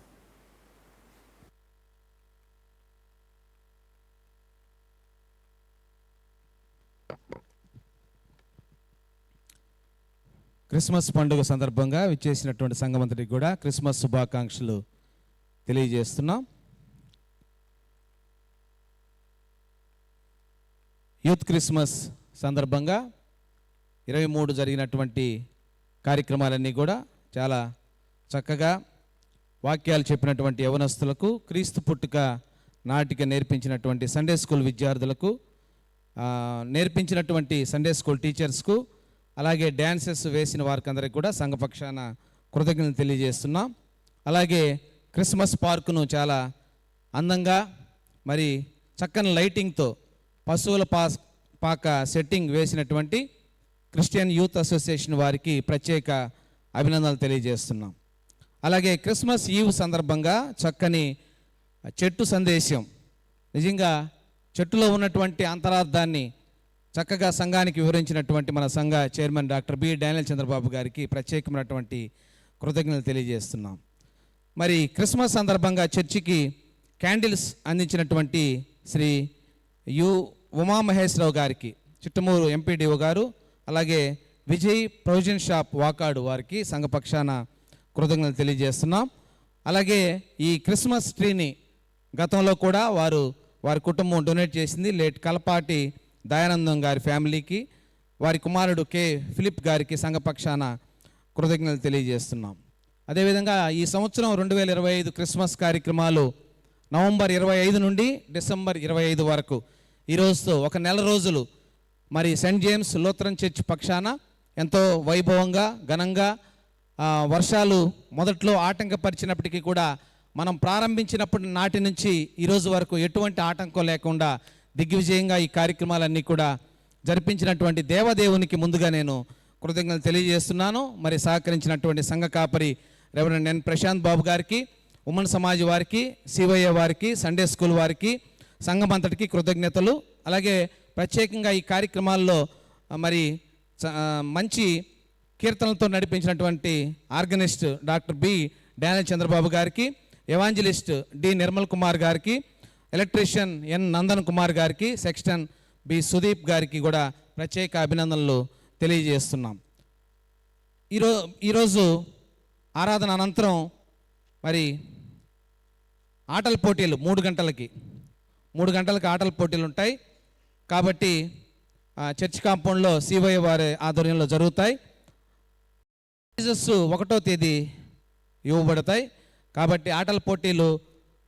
క్రిస్మస్ పండుగ సందర్భంగా విచ్చేసినటువంటి సంఘమంతటికి కూడా క్రిస్మస్ శుభాకాంక్షలు తెలియజేస్తున్నాం. యూత్ క్రిస్మస్ సందర్భంగా 23 జరిగినటువంటి కార్యక్రమాలన్నీ కూడా చాలా చక్కగా వాక్యాలు చెప్పినటువంటి యవనస్తులకు, క్రీస్తు పుట్టుక నాటిక నేర్పించినటువంటి సండే స్కూల్ విద్యార్థులకు, నేర్పించినటువంటి సండే స్కూల్ టీచర్స్కు, అలాగే డ్యాన్సెస్ వేసిన వారికి అందరికీ కూడా సంఘపక్షాన కృతజ్ఞతలు తెలియజేస్తున్నాం. అలాగే క్రిస్మస్ పార్కును చాలా అందంగా మరి చక్కని లైటింగ్తో పశువుల పాక సెట్టింగ్ వేసినటువంటి క్రిస్టియన్ యూత్ అసోసియేషన్ వారికి ప్రత్యేక అభినందనలు తెలియజేస్తున్నాం. అలాగే క్రిస్మస్ ఈవ్ సందర్భంగా చక్కని చెట్టు సందేశం, నిజంగా చెట్టులో ఉన్నటువంటి అంతరార్థాన్ని చక్కగా సంఘానికి వివరించినటువంటి మన సంఘ chairman doctor B Daniel Chandrababu గారికి ప్రత్యేకమైనటువంటి కృతజ్ఞతలు తెలియజేస్తున్నాం. మరి క్రిస్మస్ సందర్భంగా చర్చికి క్యాండిల్స్ అందించినటువంటి శ్రీ ఉమామహేశ్వరరావు గారికి, చిట్టమూరు ఎంపీడీఓ గారు, అలాగే విజయ్ ప్రొవిజన్ షాప్ వాకాడు వారికి సంఘపక్షాన కృతజ్ఞతలు తెలియజేస్తున్నాం. అలాగే ఈ క్రిస్మస్ ట్రీని గతంలో కూడా వారి కుటుంబం డొనేట్ చేసింది. లేట్ కలపాటి దయానందం గారి ఫ్యామిలీకి, వారి కుమారుడు కె ఫిలిప్ గారికి సంఘపక్షాన కృతజ్ఞతలు తెలియజేస్తున్నాం. అదేవిధంగా ఈ సంవత్సరం 2025 క్రిస్మస్ కార్యక్రమాలు నవంబర్ 25 నుండి డిసెంబర్ 25 వరకు, ఈరోజుతో ఒక నెల రోజులు మరి సెయింట్ జేమ్స్ లూథరన్ చర్చ్ పక్షాన ఎంతో వైభవంగా ఘనంగా వర్షాలు మొదట్లో ఆటంకపరిచినప్పటికీ కూడా మనం ప్రారంభించినప్పటి నాటి నుంచి ఈరోజు వరకు ఎటువంటి ఆటంకం లేకుండా దిగ్విజయంగా ఈ కార్యక్రమాలన్నీ కూడా జరిపించినటువంటి దేవదేవునికి ముందుగా నేను కృతజ్ఞతలు తెలియజేస్తున్నాను. మరి సహకరించినటువంటి సంఘ కాపరి రెవరెండ్ ఎన్ ప్రశాంత్ బాబు గారికి, ఉమ్మన్ సమాజ్ వారికి, సివయ్య వారికి, సండే స్కూల్ వారికి, సంఘం అంతటికి కృతజ్ఞతలు. అలాగే ప్రత్యేకంగా ఈ కార్యక్రమాల్లో మరి మంచి కీర్తనలతో నడిపించినటువంటి organist doctor B Daniel Chandrababu గారికి, ఎవాంజలిస్ట్ డి నిర్మల్ కుమార్ గారికి, ఎలక్ట్రీషియన్ ఎన్ నందన్ కుమార్ గారికి, సెక్స్టన్ బి సుదీప్ గారికి కూడా ప్రత్యేక అభినందనలు తెలియజేస్తున్నాం. ఈరోజు ఆరాధన అనంతరం మరి ఆటల పోటీలు 3 గంటలకి ఆటల పోటీలు ఉంటాయి. కాబట్టి చర్చ్ కాంపౌండ్లో సివై వారి ఆధ్వర్యంలో జరుగుతాయి. ప్రైజెస్ 1వ తేదీ ఇవ్వబడతాయి. కాబట్టి ఆటల పోటీలు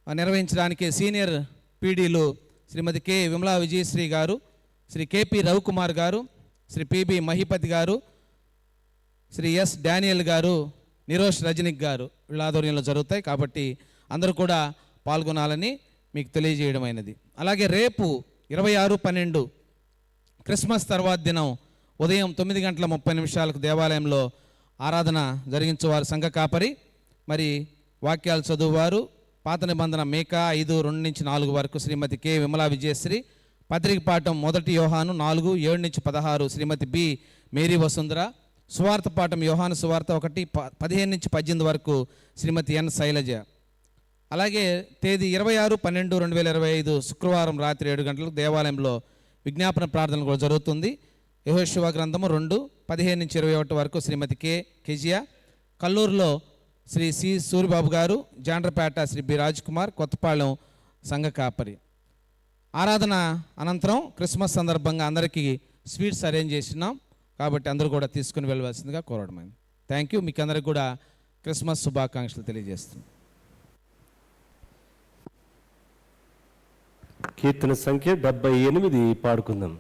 నిర్వహించడానికి సీనియర్ పీడీలు శ్రీమతి కె విమలా విజయశ్రీ గారు, శ్రీ కేపి రవికుమార్ గారు, శ్రీ పిబి మహిపతి గారు, శ్రీ ఎస్ డానియల్ గారు, నిరోష్ రజనిక్ గారు వీళ్ళ ఆధ్వర్యంలో జరుగుతాయి. కాబట్టి అందరూ కూడా పాల్గొనాలని మీకు తెలియజేయడమైనది. అలాగే రేపు 26/12 క్రిస్మస్ తర్వాత దినం ఉదయం 9:30 దేవాలయంలో ఆరాధన జరిగించేవారు సంఘ కాపరి, మరి వాక్యాలు చదువువారు పాత నిబంధన మేకా 5:2-4 వరకు శ్రీమతి కె విమలా విజయశ్రీ, పత్రిక పాఠం 1 యోహాను 4:7-16 శ్రీమతి బి మేరీ వసుంధర, సువార్త పాఠం యోహాను సువార్త 1:15-18 వరకు శ్రీమతి ఎన్ శైలజ. అలాగే తేదీ 26/12/2025 శుక్రవారం రాత్రి 7 గంటలకు దేవాలయంలో విజ్ఞాపన ప్రార్థన కూడా జరుగుతుంది. యెహోషువ గ్రంథము 2:15-21 వరకు శ్రీమతి కె కెజియా, కల్లూరులో శ్రీ సి సూరిబాబు గారు, జాండ్రపేట శ్రీ బి రాజ్ కుమార్, కొత్తపాళెం సంఘ కాపరి. ఆరాధన అనంతరం క్రిస్మస్ సందర్భంగా అందరికీ స్వీట్స్ అరేంజ్ చేసినాం. కాబట్టి అందరూ కూడా తీసుకుని వెళ్ళవలసిందిగా కోరడమైంది. Thank you. మీకు అందరికి కూడా క్రిస్మస్ శుభాకాంక్షలు తెలియజేస్తున్నాం. కీర్తన సంఖ్య 78 పాడుకుందాం.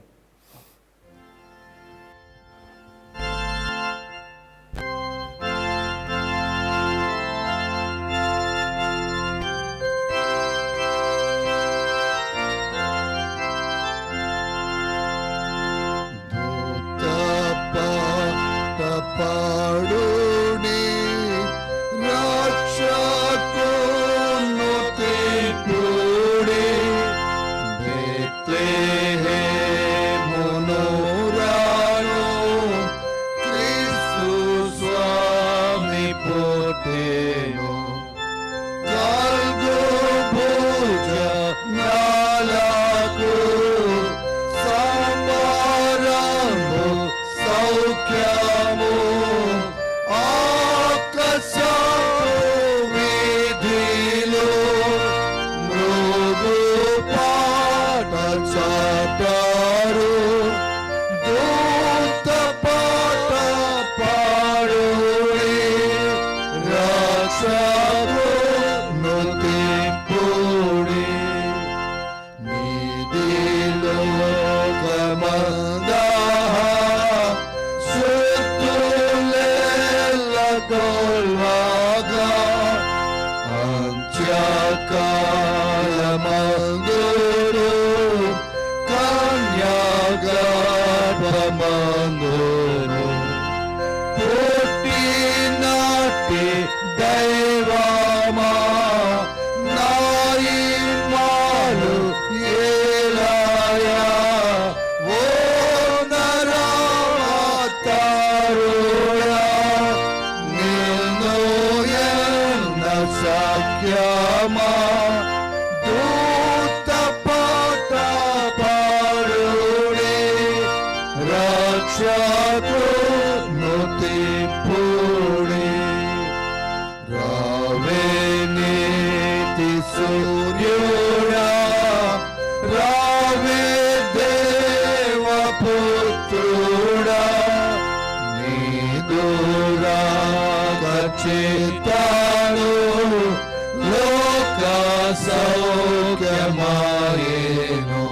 సౌఖ్యమాయేను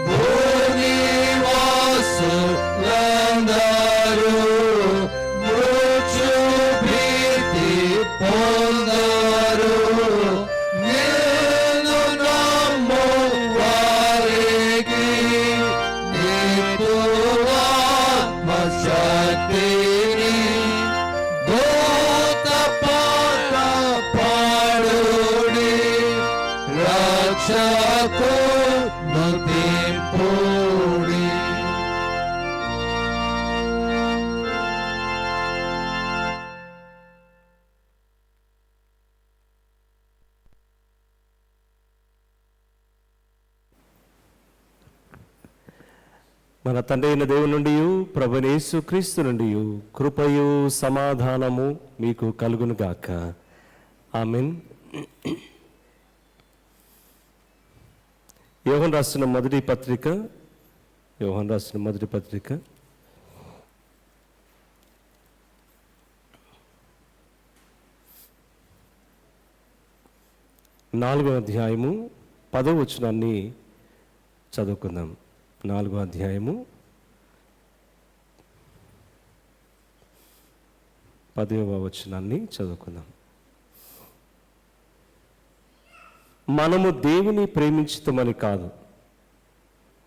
భూనివాసుల మన తండ్రి అయిన దేవుని నుండి ప్రభువైన యేసుక్రీస్తు నుండి కృపయు సమాధానము మీకు కలుగును గాక. ఆమేన్. యోహాను రాసిన మొదటి పత్రిక 4వ అధ్యాయము 10వ వచనాన్ని చదువుకుందాం. 4వ అధ్యాయము 10వ వచనాన్ని చదువుకుందాం. మనము దేవుని ప్రేమించుతామని కాదు,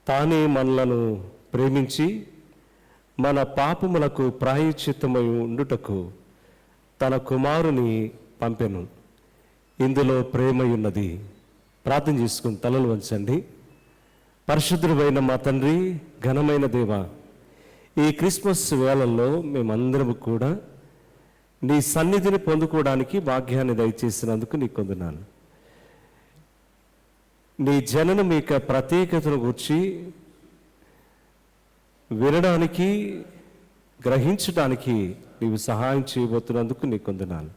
తానే మనలను ప్రేమించి మన పాపములకు ప్రాయశ్చిత్తమై ఉండుటకు తన కుమారుని పంపెను. ఇందులో ప్రేమయున్నది. ప్రార్థన చేసుకుని తలలు వంచండి. పరిశుద్ధుడైన మా తండ్రి, ఘనమైన దేవ, ఈ క్రిస్మస్ వేళల్లో మేమందరం కూడా నీ సన్నిధిని పొందుకోవడానికి భాగ్యాన్ని దయచేసినందుకు నీకు వందనాలు. నీ జననం యొక్క ప్రత్యేకతను గురించి వినడానికి, గ్రహించడానికి నీవు సహాయం చేయబోతున్నందుకు నీకు వందనాలు.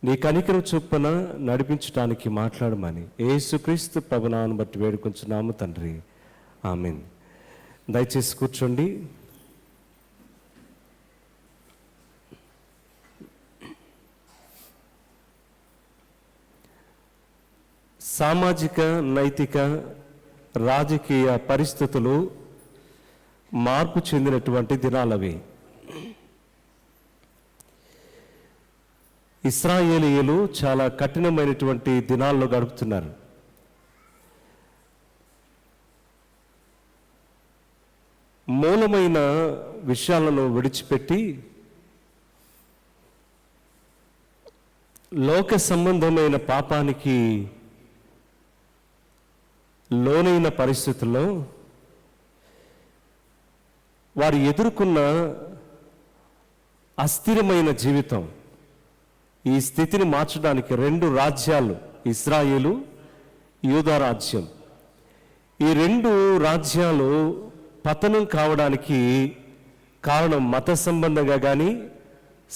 నీ కనికరం చొప్పున నడిపించడానికి మాట్లాడమని యేసుక్రీస్తు ప్రభునామమును బట్టి వేడుకొంచున్నాము తండ్రి. ఆమేన్. దయచేసి కూర్చోండి. సామాజిక, నైతిక, రాజకీయ పరిస్థితులు మార్పు చెందినటువంటి దినాలవి. ఇశ్రాయేలీయులు చాలా కఠినమైనటువంటి దినాల్లో గడుపుతున్నారు. మూలమైన విషయాలను విడిచిపెట్టి లోక సంబంధమైన పాపానికి లోనైన పరిస్థితుల్లో వారు ఎదుర్కొన్న అస్థిరమైన జీవితం, ఈ స్థితిని మార్చడానికి 2 రాజ్యాలు, ఇశ్రాయేలు, యూదా రాజ్యం, ఈ 2 రాజ్యాలు పతనం కావడానికి కారణం మత సంబంధంగా కానీ,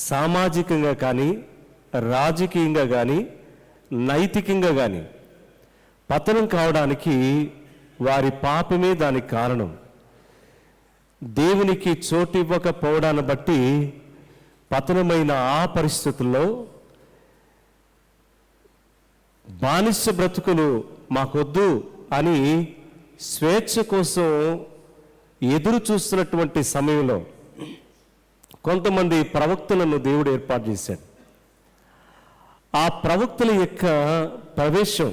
సామాజికంగా కానీ, రాజకీయంగా కానీ, నైతికంగా కానీ పతనం కావడానికి వారి పాపమే దానికి కారణం. దేవునికి చోటు ఇవ్వకపోవడాన్ని బట్టి పతనమైన ఆ పరిస్థితుల్లో బానిస బ్రతుకులు మాకొద్దు అని స్వేచ్ఛ కోసం ఎదురు చూస్తున్నటువంటి సమయంలో కొంతమంది ప్రవక్తలను దేవుడు ఏర్పాటు చేశాడు. ఆ ప్రవక్తల యొక్క ప్రవేశం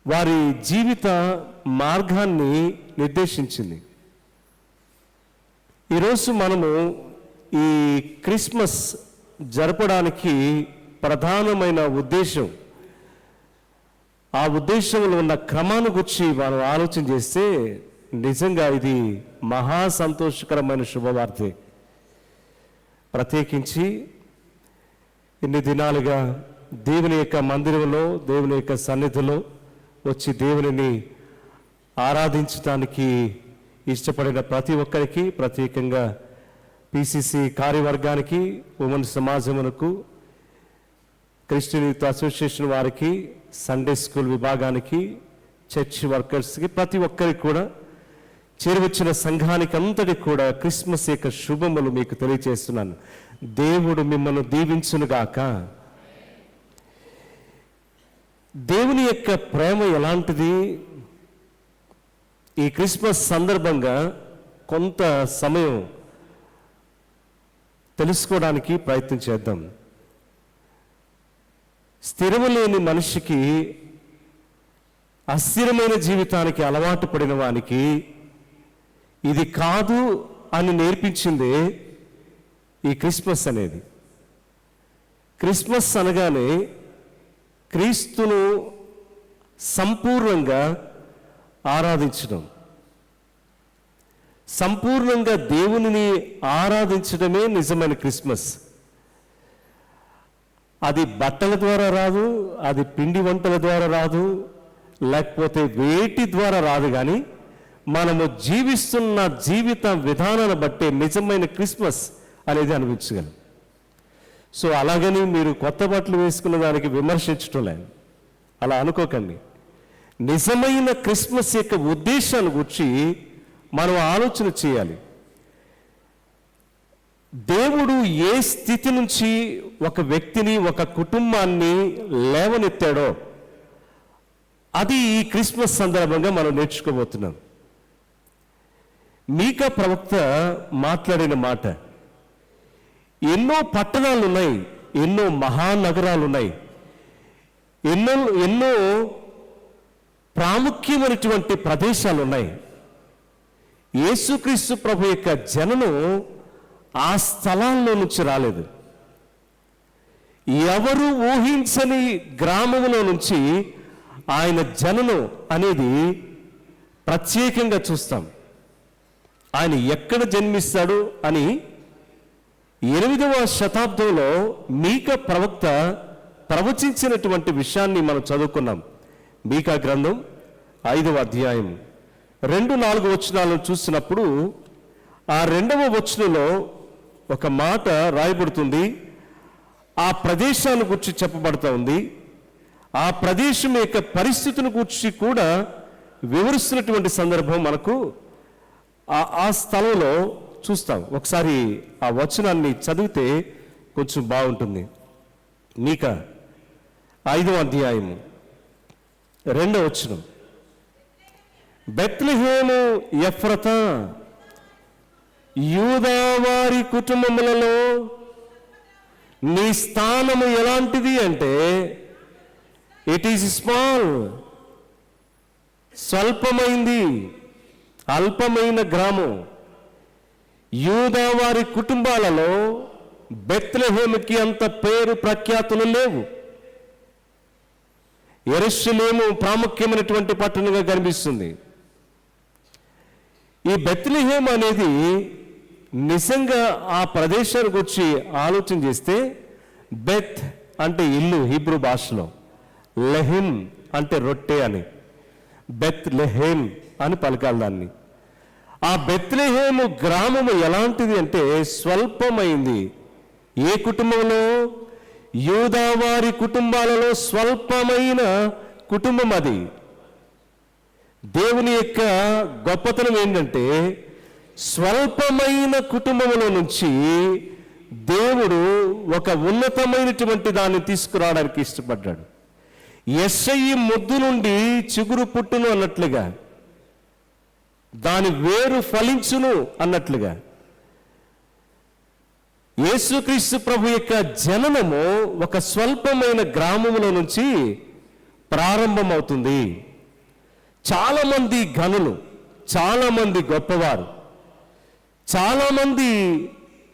వారి జీవిత మార్గాన్ని నిర్దేశించింది. ఈరోజు మనము ఈ క్రిస్మస్ జరపడానికి ప్రధానమైన ఉద్దేశం, ఆ ఉద్దేశంలో ఉన్న క్రమాన్ని గురించి మనం ఆలోచన చేస్తే నిజంగా ఇది మహా సంతోషకరమైన శుభవార్తే. ప్రత్యేకించి ఇన్ని దినాలుగా దేవుని యొక్క మందిరంలో, దేవుని యొక్క సన్నిధిలో వచ్చి దేవునిని ఆరాధించడానికి ఇష్టపడిన ప్రతి ఒక్కరికి, ప్రత్యేకంగా పిసిసి కార్యవర్గానికి, ఉమెన్ సమాజమునకు, క్రిస్టియన్ యూత్ అసోసియేషన్ వారికి, సండే స్కూల్ విభాగానికి, చర్చ్ వర్కర్స్కి, ప్రతి ఒక్కరికి కూడా, చేరువచ్చిన సంఘానికి అంతటికి కూడా క్రిస్మస్ యొక్క శుభములు మీకు తెలియజేస్తున్నాను. దేవుడు మిమ్మల్ని దీవించునుగాక. దేవుని యొక్క ప్రేమ ఎలాంటిది? ఈ క్రిస్మస్ సందర్భంగా కొంత సమయం తెలుసుకోవడానికి ప్రయత్నం చేద్దాం. స్థిరము లేని మనిషికి, అస్థిరమైన జీవితానికి అలవాటు పడిన వానికి ఇది కాదు అని నేర్పించిందే ఈ క్రిస్మస్ అనేది. క్రిస్మస్ అనగానే క్రీస్తును సంపూర్ణంగా ఆరాధించడం, సంపూర్ణంగా దేవునిని ఆరాధించడమే నిజమైన క్రిస్మస్. అది బట్టల ద్వారా రాదు, అది పిండి వంటల ద్వారా రాదు, లేకపోతే వేటి ద్వారా రాదు, కానీ మనము జీవిస్తున్న జీవిత విధానాన్ని బట్టే నిజమైన క్రిస్మస్ అనేది అనిపించగలం. సో అలాగని మీరు కొత్త బట్టలు వేసుకున్న దానికి విమర్శించటం లేదు, అలా అనుకోకండి. నిజమైన క్రిస్మస్ యొక్క ఉద్దేశాన్ని గురించి మనం ఆలోచన చేయాలి. దేవుడు ఏ స్థితి నుంచి ఒక వ్యక్తిని, ఒక కుటుంబాన్ని లేవనెత్తాడో అది ఈ క్రిస్మస్ సందర్భంగా మనం నేర్చుకోబోతున్నాం. మీకా ప్రవక్త మాట్లాడిన మాట, ఎన్నో పట్టణాలు ఉన్నాయి, ఎన్నో మహానగరాలు ఉన్నాయి, ఎన్నో ప్రాముఖ్యమైనటువంటి ప్రదేశాలు ఉన్నాయి. యేసుక్రీస్తు ప్రభు యొక్క జననం ఆ స్థలాల్లో నుంచి రాలేదు. ఎవరు ఊహించని గ్రామంలో నుంచి ఆయన జననం అనేది ప్రత్యేకంగా చూస్తాం. ఆయన ఎక్కడ జన్మిస్తాడు అని 8వ శతాబ్దంలో మీకా ప్రవక్త ప్రవచించినటువంటి విషయాన్ని మనం చదువుకున్నాం. మీకా గ్రంథం 5వ అధ్యాయం 2-4 వచనాలను చూసినప్పుడు ఆ 2వ వచనంలో ఒక మాట రాయబడుతుంది. ఆ ప్రదేశాన్ని గురించి చెప్పబడుతూ ఉంది. ఆ ప్రదేశం యొక్క పరిస్థితిని గురించి కూడా వివరిస్తున్నటువంటి సందర్భం మనకు ఆ స్థలంలో చూస్తాం. ఒకసారి ఆ వచనాన్ని చదివితే కొంచెం బాగుంటుంది. మీకా 5వ అధ్యాయం 2వ వచనం, బెత్లెహేము ఎఫ్రతా, యూదా వారి కుటుంబములలో నీ స్థానము ఎలాంటిది అంటే ఇట్ ఈజ్ స్మాల్, స్వల్పమైంది, అల్పమైన గ్రామం. యూదా వారి కుటుంబాలలో బెత్లెహేముకి అంత పేరు ప్రఖ్యాతులు లేవు. యెరూషలేము ప్రాముఖ్యమైనటువంటి పట్టణంగా కనిపిస్తుంది. ఈ బెత్లెహేం అనేది నిజంగా ఆ ప్రదేశాన్ని గురించి ఆలోచన చేస్తే, బెత్ అంటే ఇల్లు హీబ్రూ భాషలో, లెహిం అంటే రొట్టె అని, బెత్ లెహేం అని పలకాలి దాన్ని. ఆ బెత్లెహేము గ్రామము ఎలాంటిది అంటే స్వల్పమైంది. ఏ కుటుంబంలో? యూదా వారి కుటుంబాలలో స్వల్పమైన కుటుంబం అది. దేవుని యొక్క గొప్పతనం ఏంటంటే స్వల్పమైన కుటుంబంలో నుంచి దేవుడు ఒక ఉన్నతమైనటువంటి దాన్ని తీసుకురావడానికి ఇష్టపడ్డాడు. యెషయి మొద్దు నుండి చిగురు పుట్టును అన్నట్లుగా, దాని వేరు ఫలించును అన్నట్లుగా, యేసుక్రీస్తు ప్రభు యొక్క జననము ఒక స్వల్పమైన గ్రామములో నుంచి ప్రారంభమవుతుంది. చాలామంది ఘనులు, చాలామంది గొప్పవారు, చాలామంది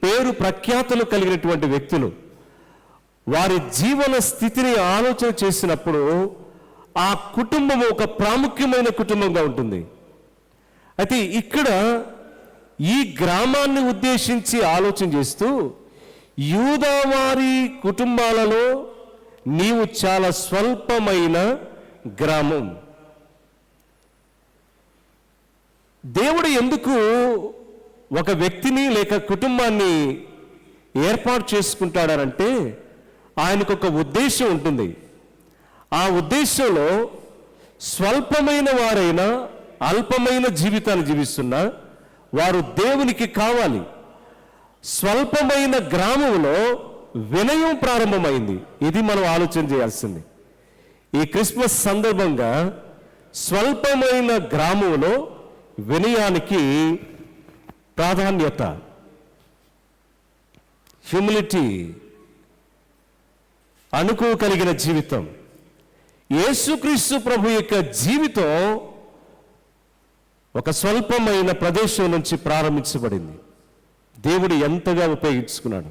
పేరు ప్రఖ్యాతులు కలిగినటువంటి వ్యక్తులు వారి జీవన స్థితిని ఆలోచన చేసినప్పుడు ఆ కుటుంబం ఒక ప్రాముఖ్యమైన కుటుంబంగా ఉంటుంది. అయితే ఇక్కడ ఈ గ్రామాన్ని ఉద్దేశించి ఆలోచన చేస్తూ, యూదా వారి కుటుంబాలలో నీవు చాలా స్వల్పమైన గ్రామం. దేవుడు ఎందుకు ఒక వ్యక్తిని లేక కుటుంబాన్ని ఏర్పాటు చేసుకుంటాడంటే ఆయనకు ఒక ఉద్దేశం ఉంటుంది. ఆ ఉద్దేశంలో స్వల్పమైన వారైనా, అల్పమైన జీవితాన్ని జీవిస్తున్నా వారు దేవునికి కావాలి. స్వల్పమైన గ్రామంలో వినయం ప్రారంభమైంది. ఇది మనం ఆలోచన చేయాల్సింది. ఈ క్రిస్మస్ సందర్భంగా స్వల్పమైన గ్రామంలో వినయానికి ప్రాధాన్యత, హ్యూమిలిటీ, అణుకు కలిగిన జీవితం. యేసుక్రీస్తు ప్రభు యొక్క జీవితం ఒక స్వల్పమైన ప్రదేశం నుంచి ప్రారంభించబడింది. దేవుడు ఎంతగా ఉపయోగించుకున్నాడు.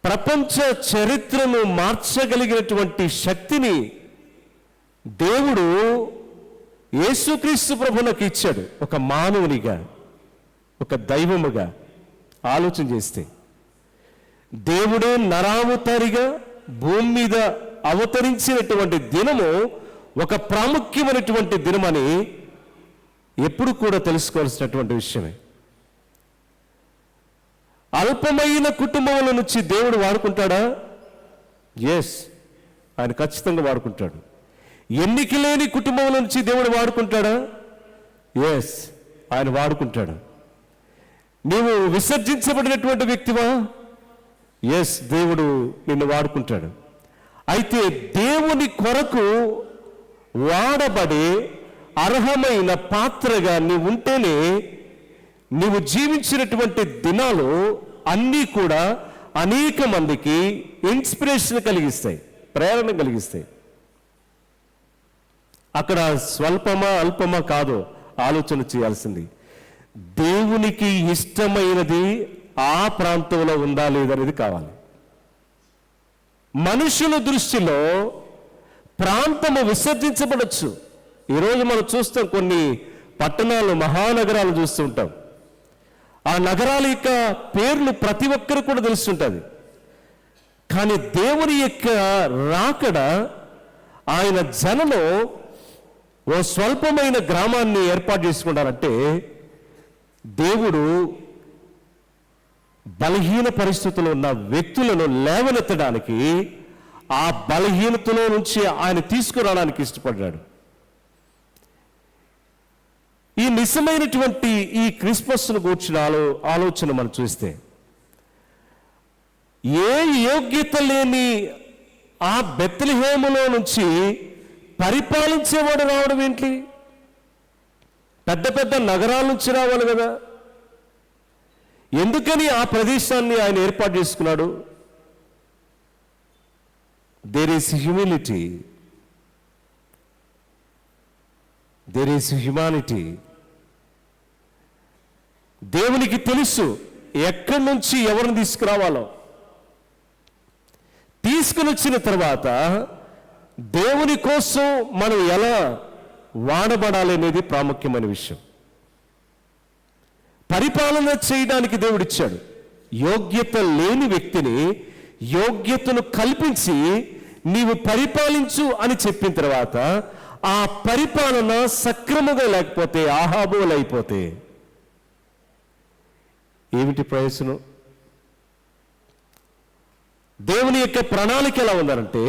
ప్రపంచ చరిత్రను మార్చగలిగినటువంటి శక్తిని దేవుడు యేసుక్రీస్తు ప్రభువునికి ఇచ్చాడు. ఒక మానవునిగా, ఒక దైవముగా ఆలోచన చేస్తే, దేవుడే నరావతారిగా భూమి మీద అవతరించినటువంటి దినము ఒక ప్రాముఖ్యమైనటువంటి దినమని ఎప్పుడు కూడా తెలుసుకోవాల్సినటువంటి విషయమే. అల్పమైన కుటుంబంలో నుంచి దేవుడు వాడుకుంటాడా? ఎస్, ఆయన ఖచ్చితంగా వాడుకుంటాడు. ఎన్నిక లేని కుటుంబంలో నుంచి దేవుడు వాడుకుంటాడా? ఎస్, ఆయన వాడుకుంటాడు. నీవు విసర్జించబడినటువంటి వ్యక్తివా? ఎస్, దేవుడు నిన్ను వాడుకుంటాడు. అయితే దేవుని కొరకు వాడబడే అర్హమైన పాత్రగా నీవు ఉంటేనే నీవు జీవించినటువంటి దినాలు అన్నీ కూడా అనేక మందికి ఇన్స్పిరేషన్ కలిగిస్తాయి, ప్రేరణ కలిగిస్తాయి. అక్కడ స్వల్పమా అల్పమా కాదో ఆలోచన చేయాల్సింది. దేవునికి ఇష్టమైనది ఆ ప్రాంతంలో ఉందా లేదనేది కావాలి. మనుషుల దృష్టిలో ప్రాంతము విసర్జించబడచ్చు. ఈరోజు మనం చూస్తాం, కొన్ని పట్టణాలు, మహానగరాలు చూస్తుంటాం. ఆ నగరాల యొక్క పేర్లు ప్రతి ఒక్కరు కూడా తెలుస్తుంటుంది. కానీ దేవుని యొక్క రాకడ, ఆయన జనలో ఓ స్వల్పమైన గ్రామాన్ని ఏర్పాటు చేసుకున్నారంటే దేవుడు బలహీన పరిస్థితుల్లో ఉన్న వ్యక్తులను లేవనెత్తడానికి, ఆ బలహీనతలో నుంచి ఆయన తీసుకురావడానికి ఇష్టపడ్డాడు. ఈ నిజమైనటువంటి ఈ క్రిస్మస్ను కూర్చున్న ఆలోచన మనం చూస్తే, ఏ యోగ్యత లేని ఆ బెత్లెహేములో నుంచి పరిపాలించేవాడు రావడం ఏంటి? పెద్ద పెద్ద నగరాల నుంచి రావాలి కదా. ఎందుకని ఆ ప్రదేశాన్ని ఆయన ఏర్పాటు చేసుకున్నాడు? There is humility, there is humanity. దేవునికి తెలుసు ఎక్కడి నుంచి ఎవరిని తీసుకురావాలో. తీసుకుని వచ్చిన తర్వాత దేవుని కోసం మనం ఎలా వాడబడాలి అనేది ప్రాముఖ్యమైన విషయం. పరిపాలన చేయడానికి దేవుడిచ్చాడు. యోగ్యత లేని వ్యక్తిని యోగ్యతను కల్పించి నీవు పరిపాలించు అని చెప్పిన తర్వాత ఆ పరిపాలన సక్రమంగా లేకపోతే, ఆహాబులు అయిపోతే ఏమిటి ప్రయోజనం? దేవుని యొక్క ప్రణాళిక ఎలా ఉందంటే,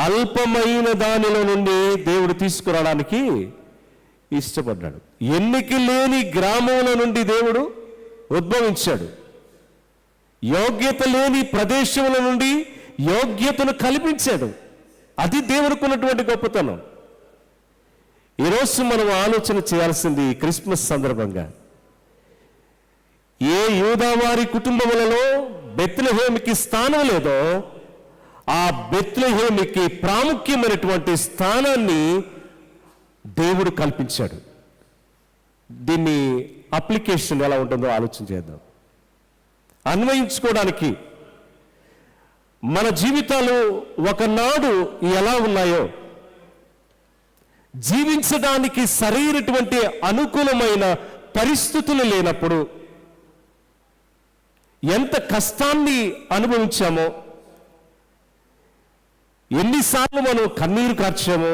అల్పమైన దానిలో నుండి దేవుడు తీసుకురావడానికి ఇష్టపడ్డాడు. ఎన్నిక లేని గ్రామంలో నుండి దేవుడు ఉద్భవించాడు. యోగ్యత లేని ప్రదేశంలో నుండి యోగ్యతను కల్పించాడు. అది దేవునికి ఉన్నటువంటి గొప్పతనం. ఈరోజు మనం ఆలోచన చేయాల్సింది, క్రిస్మస్ సందర్భంగా ఏ యూదావారి కుటుంబములలో బెత్లెహేముకి స్థానం లేదో ఆ బెత్లెహేముకి ప్రాముఖ్యమైనటువంటి స్థానాన్ని దేవుడు కల్పించాడు. దీన్ని అప్లికేషన్ ఎలా ఉంటుందో ఆలోచన చేద్దాం. అన్వయించుకోవడానికి మన జీవితాలు ఒకనాడు ఎలా ఉన్నాయో, జీవించడానికి సరైనటువంటి అనుకూలమైన పరిస్థితులు లేనప్పుడు ఎంత కష్టాన్ని అనుభవించామో, ఎన్నిసార్లు మనం కన్నీరు కార్చామో,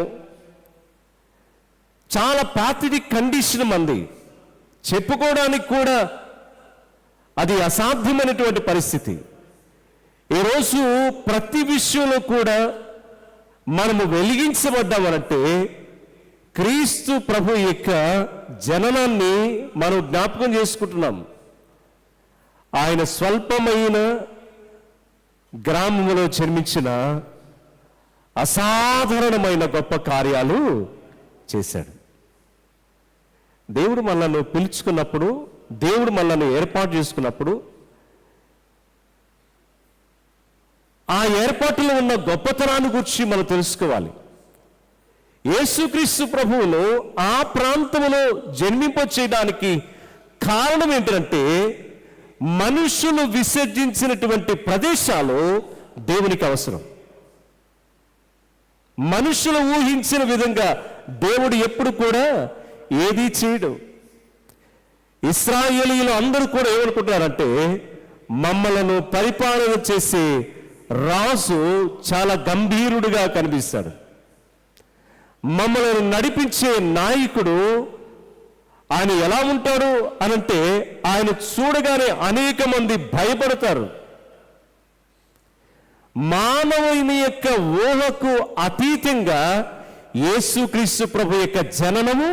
చాలా పాథటిక్ కండిషన్ మంది, చెప్పుకోవడానికి కూడా అది అసాధ్యమైనటువంటి పరిస్థితి. ఈరోజు ప్రతి విషయంలో కూడా మనము వెలిగించబడ్డామనంటే క్రీస్తు ప్రభు యొక్క జననాన్ని మనం జ్ఞాపకం చేసుకుంటున్నాం. ఆయన స్వల్పమైన గ్రామంలో జన్మించిన అసాధారణమైన గొప్ప కార్యాలు చేశాడు. దేవుడు మనల్ని పిలుచుకున్నప్పుడు, దేవుడు మనల్ని ఏర్పాటు చేసుకున్నప్పుడు ఆ ఏర్పాటులో ఉన్న గొప్పతనాన్ని గురించి మనం తెలుసుకోవాలి. యేసుక్రీస్తు ప్రభువును ఆ ప్రాంతంలో జన్మింపచేయడానికి కారణం ఏంటంటే, మనుషులు విసర్జించినటువంటి ప్రదేశాలు దేవునికి అవసరం. మనుషులు ఊహించిన విధంగా దేవుడు ఎప్పుడు కూడా ఏదీ చేయడు. ఇశ్రాయేలీయులు అందరూ కూడా ఏమనుకుంటున్నారంటే, మమ్మలను పరిపాలన చేసే రాజు చాలా గంభీరుడిగా కనిపిస్తాడు, మమ్మల్ని నడిపించే నాయకుడు ఆయన ఎలా ఉంటాడు అనంటే ఆయన చూడగానే అనేక మంది భయపడతారు. మానవుని యొక్క ఊహకు అతీతంగా యేసుక్రీస్తు ప్రభు యొక్క జననము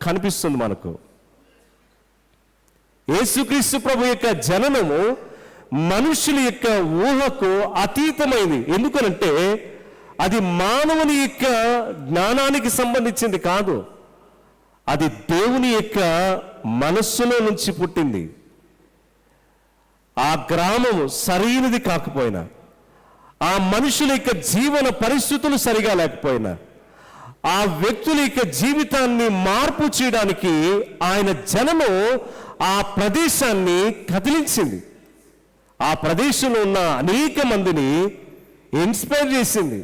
కనిపిస్తుంది మనకు. యేసుక్రీస్తు ప్రభు యొక్క జననము మనుషుల యొక్క ఊహకు అతీతమైంది. ఎందుకనంటే అది మానవుని యొక్క జ్ఞానానికి సంబంధించింది కాదు, అది దేవుని యొక్క మనస్సులో నుంచి పుట్టింది. ఆ గ్రామము సరైనది కాకపోయినా, ఆ మనుషుల యొక్క జీవన పరిస్థితులు సరిగా లేకపోయినా, ఆ వ్యక్తుల యొక్క జీవితాన్ని మార్పు చేయడానికి ఆయన జననం ఆ ప్రదేశాన్ని కదిలించింది. ఆ ప్రదేశంలో ఉన్న అనేక మందిని ఇన్స్పైర్ చేసింది.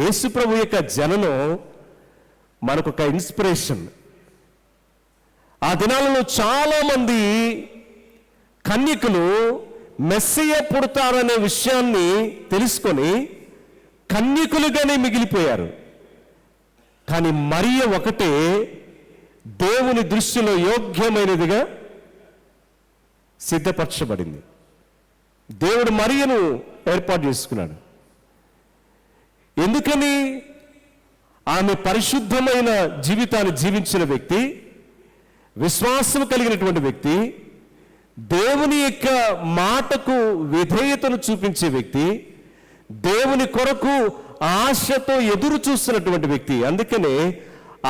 యేసు ప్రభు యొక్క జననం మనకొక ఇన్స్పిరేషన్. ఆ దినాలలో చాలా మంది కన్యకులు మెస్సయ్య పుడతారనే విషయాన్ని తెలుసుకొని కన్యకులుగానే మిగిలిపోయారు. కానీ మరియ ఒకటే దేవుని దృష్టిలో యోగ్యమైనదిగా సిద్ధపరచబడింది. దేవుడు మరియను ఏర్పాటు చేసుకున్నాడు. ఎందుకని? ఆమె పరిశుద్ధమైన జీవితాన్ని జీవించిన వ్యక్తి, విశ్వాసం కలిగినటువంటి వ్యక్తి, దేవుని యొక్క మాటకు విధేయతను చూపించే వ్యక్తి, దేవుని కొరకు ఆశతో ఎదురు చూస్తున్నటువంటి వ్యక్తి. అందుకనే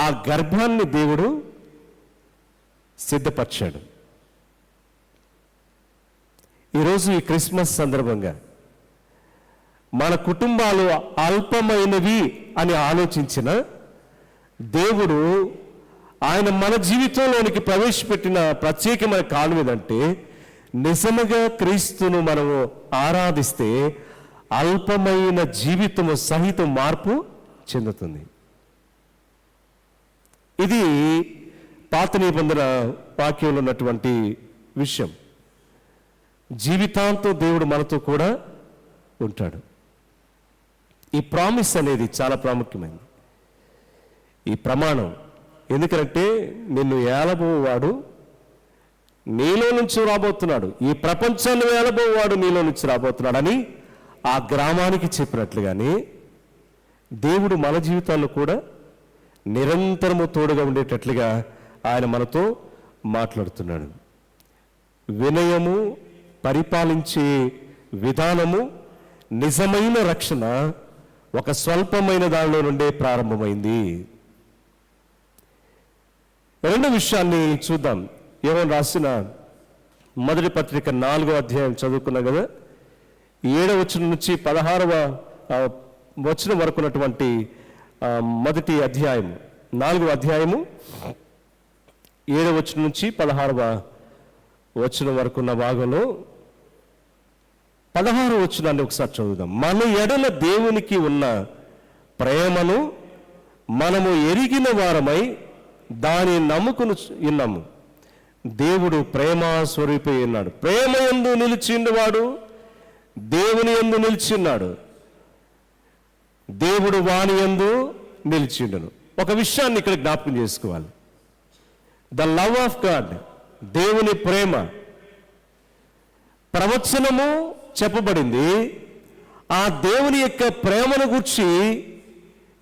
ఆ గర్భాన్ని దేవుడు సిద్ధపరిచాడు. ఈరోజు ఈ క్రిస్మస్ సందర్భంగా మన కుటుంబాలు అల్పమైనవి అని ఆలోచించిన దేవుడు ఆయన మన జీవితంలోనికి ప్రవేశపెట్టిన ప్రత్యేకమైన కారణం ఏదంటే, నిజముగా క్రీస్తును మనము ఆరాధిస్తే అల్పమైన జీవితము సహితం మార్పు చెందుతుంది. ఇది పాత నిబంధన వాక్యంలో ఉన్నటువంటి విషయం. జీవితాంతం దేవుడు మనతో కూడా ఉంటాడు. ఈ ప్రామిస్ అనేది చాలా ప్రాముఖ్యమైనది, ఈ ప్రమాణం. ఎందుకంటే నిన్ను ఏలబోవాడు నీలో నుంచి రాబోతున్నాడు, ఈ ప్రపంచాన్ని ఏలబోవాడు నీలో నుంచి రాబోతున్నాడు అని ఆ గ్రామానికి చెప్పినట్లుగానే దేవుడు మన జీవితాల్లో కూడా నిరంతరము తోడుగా ఉండేటట్లుగా ఆయన మనతో మాట్లాడుతున్నాడు. వినయము, పరిపాలించే విధానము, నిజమైన రక్షణ ఒక స్వల్పమైన దానిలో నుండే ప్రారంభమైంది. రెండో విషయాన్ని చూద్దాం. యోహాను రాసిన మొదటి పత్రిక 4వ అధ్యాయం చదువుకున్నాం కదా. 7వ వచనం నుంచి 16వ వచనం వరకు ఉన్నటువంటి మొదటి అధ్యాయం, 4వ అధ్యాయము 7వ వచనం నుంచి 16వ వచనం వరకు ఉన్న భాగంలో 16వ వచనాన్ని ఒకసారి చదువుదాం. మన ఎడల దేవునికి ఉన్న ప్రేమను మనము ఎరిగిన వారమై దాని నమ్ముకుని ఉన్నాము. దేవుడు ప్రేమ స్వరూపి ఉన్నాడు. ప్రేమ యందు నిలిచిండువాడు దేవుని యందు నిలిచిన్నాడు, దేవుడు వాని యందు నిలిచిండును. ఒక విషయాన్ని ఇక్కడ జ్ఞాపకం చేసుకోవాలి. ద లవ్ ఆఫ్ గాడ్, దేవుని ప్రేమ. ప్రవచనము చెప్పబడింది. ఆ దేవుని యొక్క ప్రేమను గురించి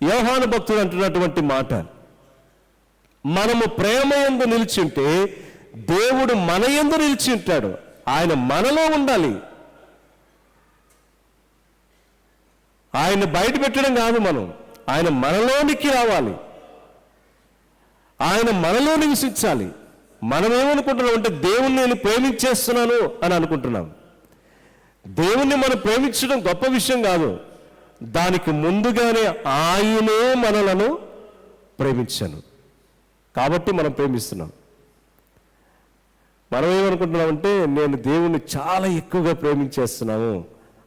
యోహాను భక్తుడు అంటున్నటువంటి మాట, మనము ప్రేమ యందు నిలిచింటే దేవుడు మన యందు నిలిచి ఉంటాడు. ఆయన మనలో ఉండాలి. ఆయన బయట పెట్టడం కాదు, మనం ఆయన మనలోనికి రావాలి, ఆయన మనలో నివసించాలి. మనం ఏమనుకుంటున్నాం అంటే దేవుణ్ణి నేను ప్రేమించేస్తున్నాను అని అనుకుంటున్నాం. దేవుణ్ణి మనం ప్రేమించడం గొప్ప విషయం కాదు. దానికి ముందుగానే ఆయనే మనలను ప్రేమించాను కాబట్టి మనం ప్రేమిస్తున్నాం. మనం ఏమనుకుంటున్నామంటే నేను దేవుణ్ణి చాలా ఎక్కువగా ప్రేమించేస్తున్నాము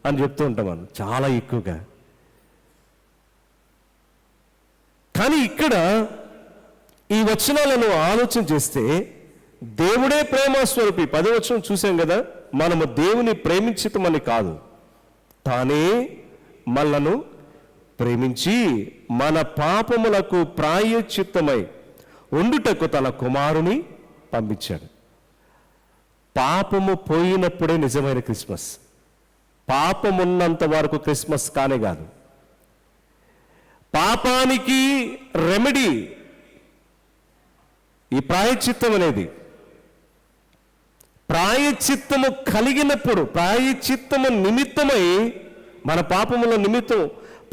అని చెప్తూ ఉంటాం, మనం చాలా ఎక్కువగా. కానీ ఇక్కడ ఈ వచనాలను ఆలోచన చేస్తే దేవుడే ప్రేమస్వరూపి. 10వ వచనం చూసాం కదా, మనము దేవుని ప్రేమించటమని కాదు, తానే మనలను ప్రేమించి మన పాపములకు ప్రాయశ్చిత్తమై ఉండుటకు తన కుమారుని పంపించాడు. పాపము పోయినప్పుడే నిజమైన క్రిస్మస్. పాపం ఉన్నంత వరకు క్రిస్మస్ కానే కాదు. పాపానికి రెమెడీ ఈ ప్రాయశ్చిత్తం అనేది. ప్రాయశ్చిత్తము కలిగినప్పుడు, ప్రాయశ్చిత్తము నిమిత్తమై, మన పాపముల నిమిత్తం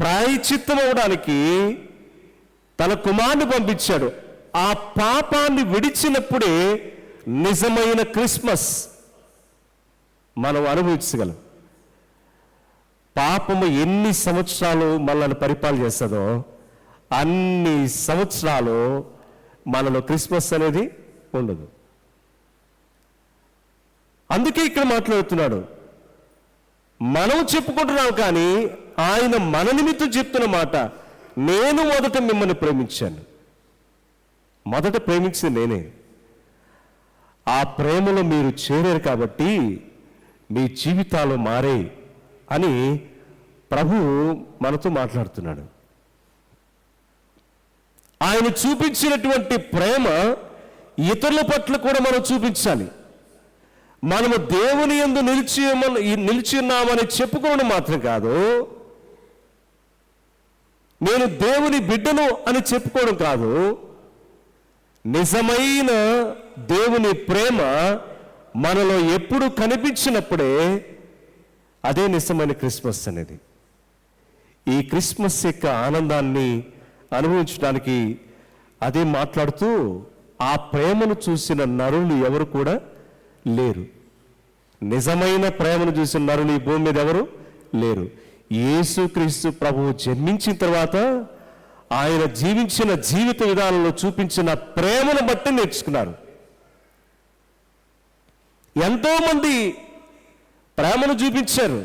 ప్రాయశ్చిత్తం అవడానికి తన కుమారుని పంపించాడు. ఆ పాపాన్ని విడిచినప్పుడే నిజమైన క్రిస్మస్ మనం అనుభవించగలం. పాపము ఎన్ని సంవత్సరాలు మనల్ని పరిపాలన చేస్తుందో అన్ని సంవత్సరాలు మనలో క్రిస్మస్ అనేది ఉండదు. అందుకే ఇక్కడ మాట్లాడుతున్నాడు. మనం చెప్పుకుంటున్నాం కానీ ఆయన మన నిమిత్తం చెప్తున్న మాట, నేను మొదట మిమ్మల్ని ప్రేమించాను. మొదట ప్రేమించింది నేనే. ఆ ప్రేమలో మీరు చేరారు కాబట్టి మీ జీవితాలు మారే అని ప్రభు మనతో మాట్లాడుతున్నాడు. ఆయన చూపించినటువంటి ప్రేమ ఇతరుల పట్ల కూడా మనం చూపించాలి. మనము దేవుని యందు నిలిచి ఉన్నామని చెప్పుకోవడం మాత్రం కాదు, నేను దేవుని బిడ్డను అని చెప్పుకోవడం కాదు. నిజమైన దేవుని ప్రేమ మనలో ఎప్పుడు కనిపించినప్పుడే అదే నిజమైన క్రిస్మస్ అనేది. ఈ క్రిస్మస్ యొక్క ఆనందాన్ని అనుభవించడానికి అదే మాట్లాడుతూ, ఆ ప్రేమను చూసిన నరులు ఎవరు కూడా లేరు. నిజమైన ప్రేమను చూసిన నరులు ఈ భూమి మీద ఎవరు లేరు. యేసుక్రీస్తు ప్రభువు జన్మించిన తర్వాత ఆయన జీవించిన జీవిత విధానంలో చూపించిన ప్రేమను బట్టి నేర్చుకున్నారు. ఎంతోమంది ప్రేమను చూపించారు,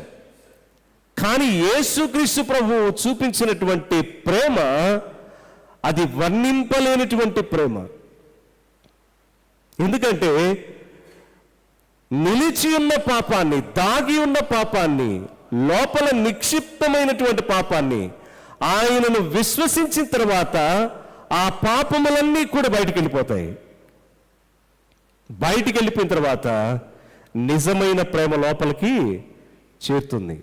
కానీ యేసుక్రీస్తు ప్రభువు చూపించినటువంటి ప్రేమ అది వర్ణింపలేనటువంటి ప్రేమ. ఎందుకంటే నిలిచి ఉన్న పాపాన్ని, దాగి ఉన్న పాపాన్ని, లోపల నిక్షిప్తమైనటువంటి పాపాన్ని ఆయనను విశ్వసించిన తర్వాత ఆ పాపములన్నీ కూడా బయటికి వెళ్ళిపోతాయి. బయటికి వెళ్ళిపోయిన తర్వాత నిజమైన ప్రేమ లోపలికి చేరుతుంది.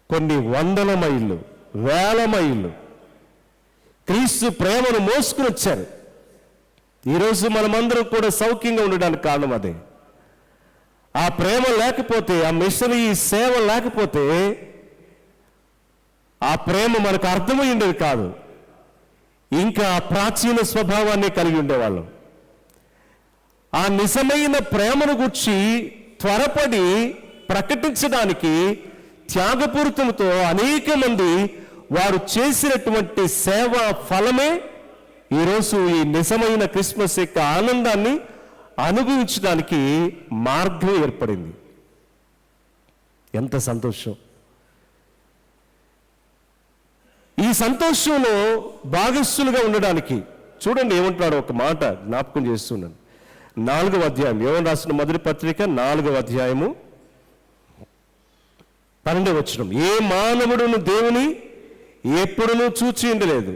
కొన్ని వందల మైళ్ళు, వేల మైళ్ళు క్రీస్తు ప్రేమను మోసుకుని వచ్చారు. ఈరోజు మనమందరం కూడా సౌఖ్యంగా ఉండడానికి కారణం అదే. ఆ ప్రేమ లేకపోతే, ఆ మిషనరీ సేవ లేకపోతే ఆ ప్రేమ మనకు అర్థమై ఉండేది కాదు. ఇంకా ప్రాచీన స్వభావాన్ని కలిగి ఉండేవాళ్ళం. ఆ నిజమైన ప్రేమను గురించి త్వరపడి ప్రకటించడానికి త్యాగపూరితంతో అనేక మంది వారు చేసినటువంటి సేవా ఫలమే ఈరోజు ఈ నిజమైన క్రిస్మస్ యొక్క ఆనందాన్ని అనుభవించడానికి మార్గం ఏర్పడింది. ఎంత సంతోషం! ఈ సంతోషంలో భాగస్సులుగా ఉండడానికి చూడండి ఏమంటున్నాడు, ఒక మాట జ్ఞాపకం చేస్తున్నాను. 4వ అధ్యాయం, యోహాను రాసిన మొదటి పత్రిక 4వ అధ్యాయము 12వ వచనం. ఏ మానవుడును దేవుని ఎప్పుడునూ చూచి ఉండలేదు.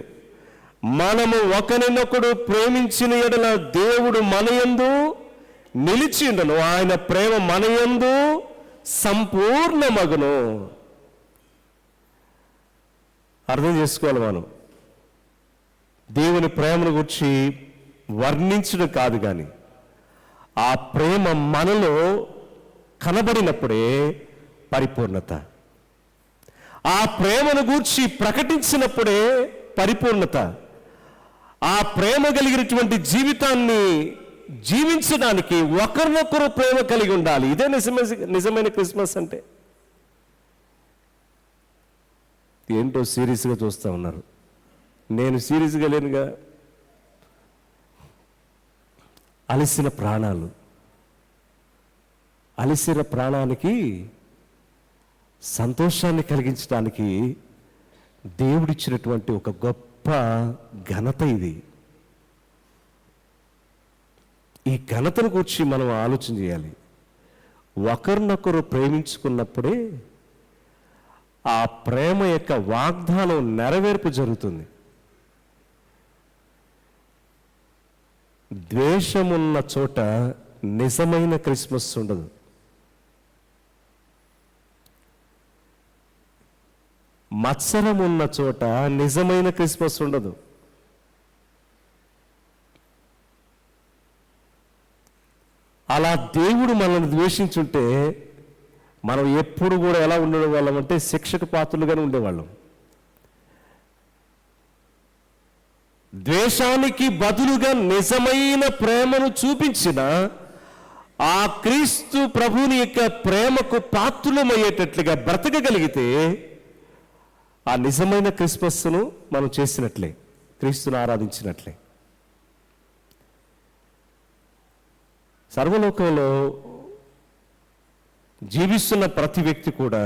మనము ఒకరినొకడు ప్రేమించిన ఎడల దేవుడు మనయందు నిలిచి ఉండను, ఆయన ప్రేమ మనయందు సంపూర్ణమగును. అర్థం చేసుకోవాలి. మనం దేవుని ప్రేమను గురించి వర్ణించడం కాదు, కానీ ఆ ప్రేమ మనలో కనబడినప్పుడే పరిపూర్ణత. ఆ ప్రేమను గూర్చి ప్రకటించినప్పుడే పరిపూర్ణత. ఆ ప్రేమ కలిగినటువంటి జీవితాన్ని జీవించడానికి ఒకరినొకరు ప్రేమ కలిగి ఉండాలి. ఇదే నిజమైన క్రిస్మస్ అంటే. ఏంటో సీరియస్గా చూస్తూ ఉన్నారు. నేను సీరియస్గా లేనుగా. అలసిన ప్రాణాలు, అలసిన ప్రాణానికి సంతోషాన్ని కలిగించడానికి దేవుడిచ్చినటువంటి ఒక గొప్ప ఘనత ఇది. ఈ ఘనతను గురించి మనం ఆలోచన చేయాలి. ఒకరినొకరు ప్రేమించుకున్నప్పుడే ఆ ప్రేమ యొక్క వాగ్దానం నెరవేర్పు జరుగుతుంది. ద్వేషమున్న చోట నిజమైన క్రిస్మస్ ఉండదు. మత్సరం ఉన్న చోట నిజమైన క్రిస్మస్ ఉండదు. అలా దేవుడు మనల్ని ద్వేషించుంటే మనం ఎప్పుడు కూడా ఎలా ఉండేవాళ్ళం అంటే శిక్షకు పాత్రలుగానే ఉండేవాళ్ళం. ద్వేషానికి బదులుగా నిజమైన ప్రేమను చూపించిన ఆ క్రీస్తు ప్రభుని యొక్క ప్రేమకు పాత్రులమయ్యేటట్లుగా బ్రతకగలిగితే ఆ నిజమైన క్రిస్మస్ను మనం చేసినట్లే, క్రీస్తును ఆరాధించినట్లే. సర్వలోకంలో జీవిస్తున్న ప్రతి వ్యక్తి కూడా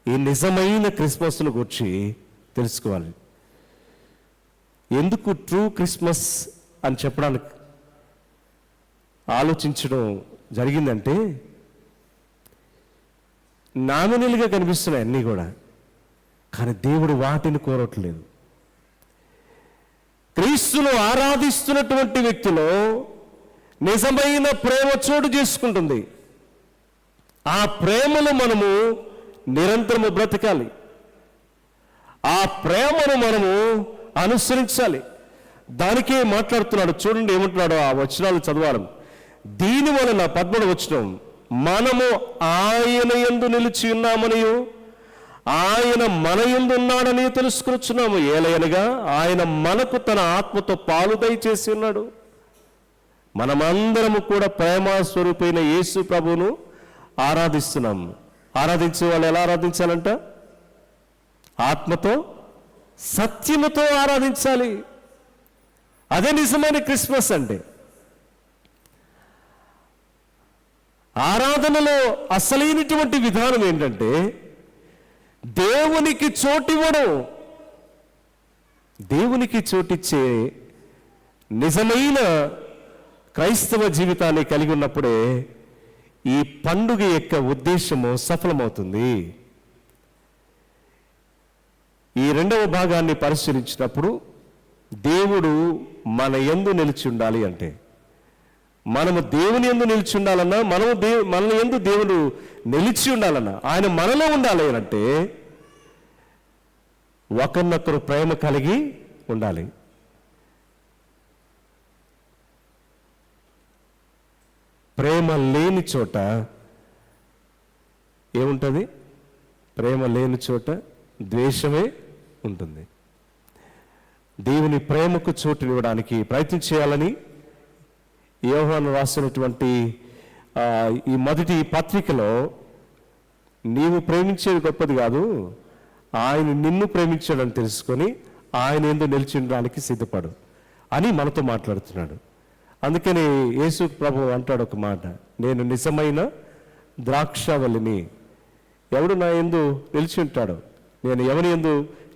ఈ నిజమైన క్రిస్మస్ను గురించి తెలుసుకోవాలి. ఎందుకు ట్రూ క్రిస్మస్ అని చెప్పడానికి ఆలోచించడం జరిగిందంటే, నామినల్గా కనిపిస్తున్నాయి అన్నీ కూడా, కానీ దేవుడు వాటిని కోరట్లేదు. క్రీస్తును ఆరాధిస్తున్నటువంటి వ్యక్తిలో నిజమైన ప్రేమ చోటు చేసుకుంటుంది. ఆ ప్రేమను మనము నిరంతరము బ్రతకాలి. ఆ ప్రేమను మనము అనుసరించాలి. దానికే మాట్లాడుతున్నాడు. చూడండి ఏమంటున్నాడు, ఆ వచనాలు చదవాలి. దీని వలన 13వ వచనం, మనము ఆయన యందు నిలిచి ఉన్నామనియు ఆయన మన యందు ఉన్నాడని తెలుసుకొచ్చున్నాము. ఏలయనగా ఆయన మనకు తన ఆత్మతో పాలు దయచేసి ఉన్నాడు. మనమందరము కూడా ప్రేమ స్వరూపైన యేసు ప్రభువును ఆరాధిస్తున్నాం. ఆరాధించే వాళ్ళు ఎలా ఆరాధించాలంట? ఆత్మతో సత్యముతో ఆరాధించాలి. అదే నిజమైన క్రిస్మస్ అంటే. ఆరాధనలో అసలైనటువంటి విధానం ఏంటంటే దేవునికి చోటివ్వడం. దేవునికి చోటిచ్చే నిజమైన క్రైస్తవ జీవితాన్ని కలిగి ఉన్నప్పుడే ఈ పండుగ యొక్క ఉద్దేశము సఫలమవుతుంది. ఈ రెండవ భాగాన్ని పరిశీలించినప్పుడు దేవుడు మన యందు నిలిచి ఉండాలి అంటే, మనము దేవుని యందు నిలిచి ఉండాలన్నా, మన యందు దేవుడు నిలిచి ఉండాలన్నా, ఆయన మనలో ఉండాలి అంటే ఒకరినొకరు ప్రేమ కలిగి ఉండాలి. ప్రేమ లేని చోట ఏముంటుంది? ప్రేమ లేని చోట ద్వేషమే ఉంటుంది. దేవుని ప్రేమకు చోటునివ్వడానికి ప్రయత్నం చేయాలని యోహాను రాసినటువంటి ఈ మొదటి పత్రికలో, నీవు ప్రేమించేది గొప్పది కాదు, ఆయన నిన్ను ప్రేమించాడని తెలుసుకొని ఆయన యందు నిలిచి ఉండడానికి సిద్ధపడు అని మనతో మాట్లాడుతున్నాడు. అందుకని యేసు ప్రభు అంటాడు ఒక మాట, నేను నిజమైన ద్రాక్షవల్లిని, ఎవడు నా యందు నిలిచి ఉంటాడో, నేను ఎవరి యందు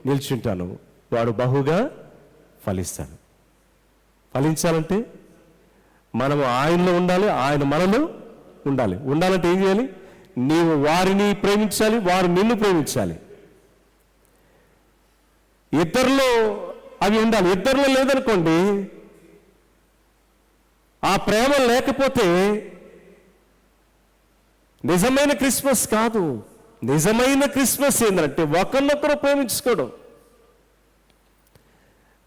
నిలిచి ఉంటాను వాడు బహుగా ఫలిస్తాడు. ఫలించాలంటే మనము ఆయనలో ఉండాలి, ఆయన మనలో ఉండాలి. ఉండాలంటే ఏం చేయాలి? నీవు వారిని ప్రేమించాలి, వారు నిన్ను ప్రేమించాలి. ఇద్దరిలో అవి ఉండాలి. ఇద్దరిలో లేదనుకోండి, ఆ ప్రేమ లేకపోతే నిజమైన క్రిస్మస్ కాదు. నిజమైన క్రిస్మస్ ఏంటంటే ఒకరినొకరు ప్రేమించుకోవడం.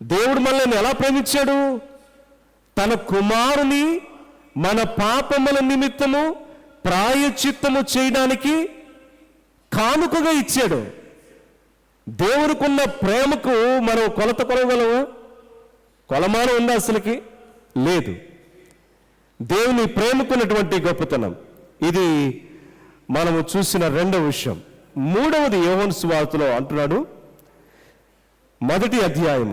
దేవుడు మనల్ని ఎలా ప్రేమించాడు? తన కుమారుని మన పాపముల నిమిత్తము ప్రాయశ్చిత్తము చేయడానికి కానుకగా ఇచ్చాడు. దేవునికున్న ప్రేమకు మనం కొలత కొలవగలమా? కొలమానం ఉందా? అసలుకి లేదు. దేవుని ప్రేమకున్నటువంటి గొప్పతనం ఇది మనము చూసిన రెండవ విషయం. మూడవది యోహాను సువార్తలో అంటున్నాడు, మొదటి అధ్యాయం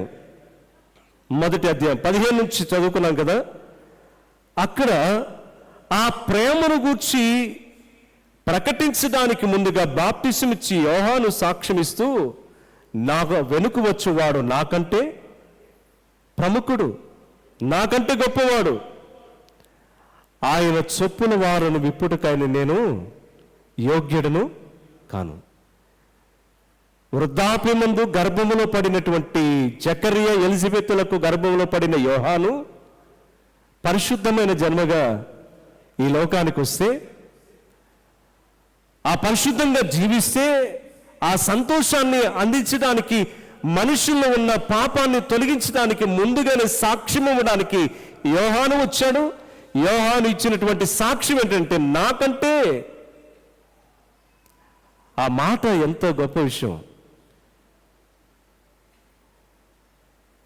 15 నుంచి చదువుకున్నాం కదా. అక్కడ ఆ ప్రేమను గూర్చి ప్రకటించడానికి ముందుగా బాప్టిసం ఇచ్చి యోహాను సాక్ష్యమిస్తూ, నాకు వెనుక వచ్చేవాడు నాకంటే ప్రముఖుడు, నాకంటే గొప్పవాడు, ఆయన చొప్పున వారిని విప్పుటకైన నేను యోగ్యుడను కాను. వృద్ధాప్యమందు గర్భములో పడినటువంటి జకరియా ఎలిజబెతులకు గర్భంలో పడిన యోహాను పరిశుద్ధమైన జన్మగా ఈ లోకానికి వస్తే, ఆ పరిశుద్ధంగా జీవిస్తే ఆ సంతోషాన్ని అందించడానికి, మనుషుల్లో ఉన్న పాపాన్ని తొలగించడానికి ముందుగానే సాక్ష్యం ఇవ్వడానికి యోహాను వచ్చాడు. యోహాను ఇచ్చినటువంటి సాక్ష్యం ఏంటంటే నాకంటే. ఆ మాట ఎంతో గొప్ప విషయం.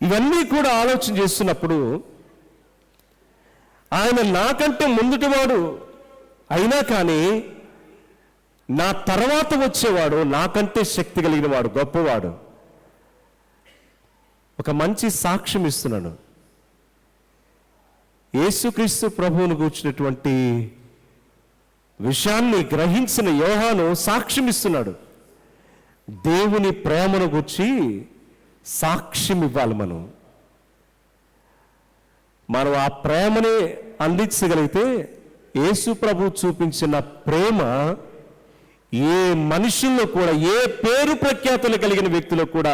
ఇవన్నీ కూడా ఆలోచన చేస్తున్నప్పుడు ఆయన నాకంటే ముందుటివాడు అయినా కానీ నా తర్వాత వచ్చేవాడు నాకంటే శక్తి కలిగిన వాడు, గొప్పవాడు. ఒక మంచి సాక్ష్యం ఇస్తున్నాడు. యేసుక్రీస్తు ప్రభువును కూర్చున్నటువంటి విషయాన్ని గ్రహించిన యోహాను సాక్ష్యం ఇస్తున్నాడు. దేవుని ప్రేమను గురించి సాక్ష్యం ఇవ్వాలి. మనం ఆ ప్రేమని అందించగలిగితే, యేసు ప్రభు చూపించిన ప్రేమ ఏ మనుషుల్లో కూడా, ఏ పేరు ప్రఖ్యాతులు కలిగిన వ్యక్తిలో కూడా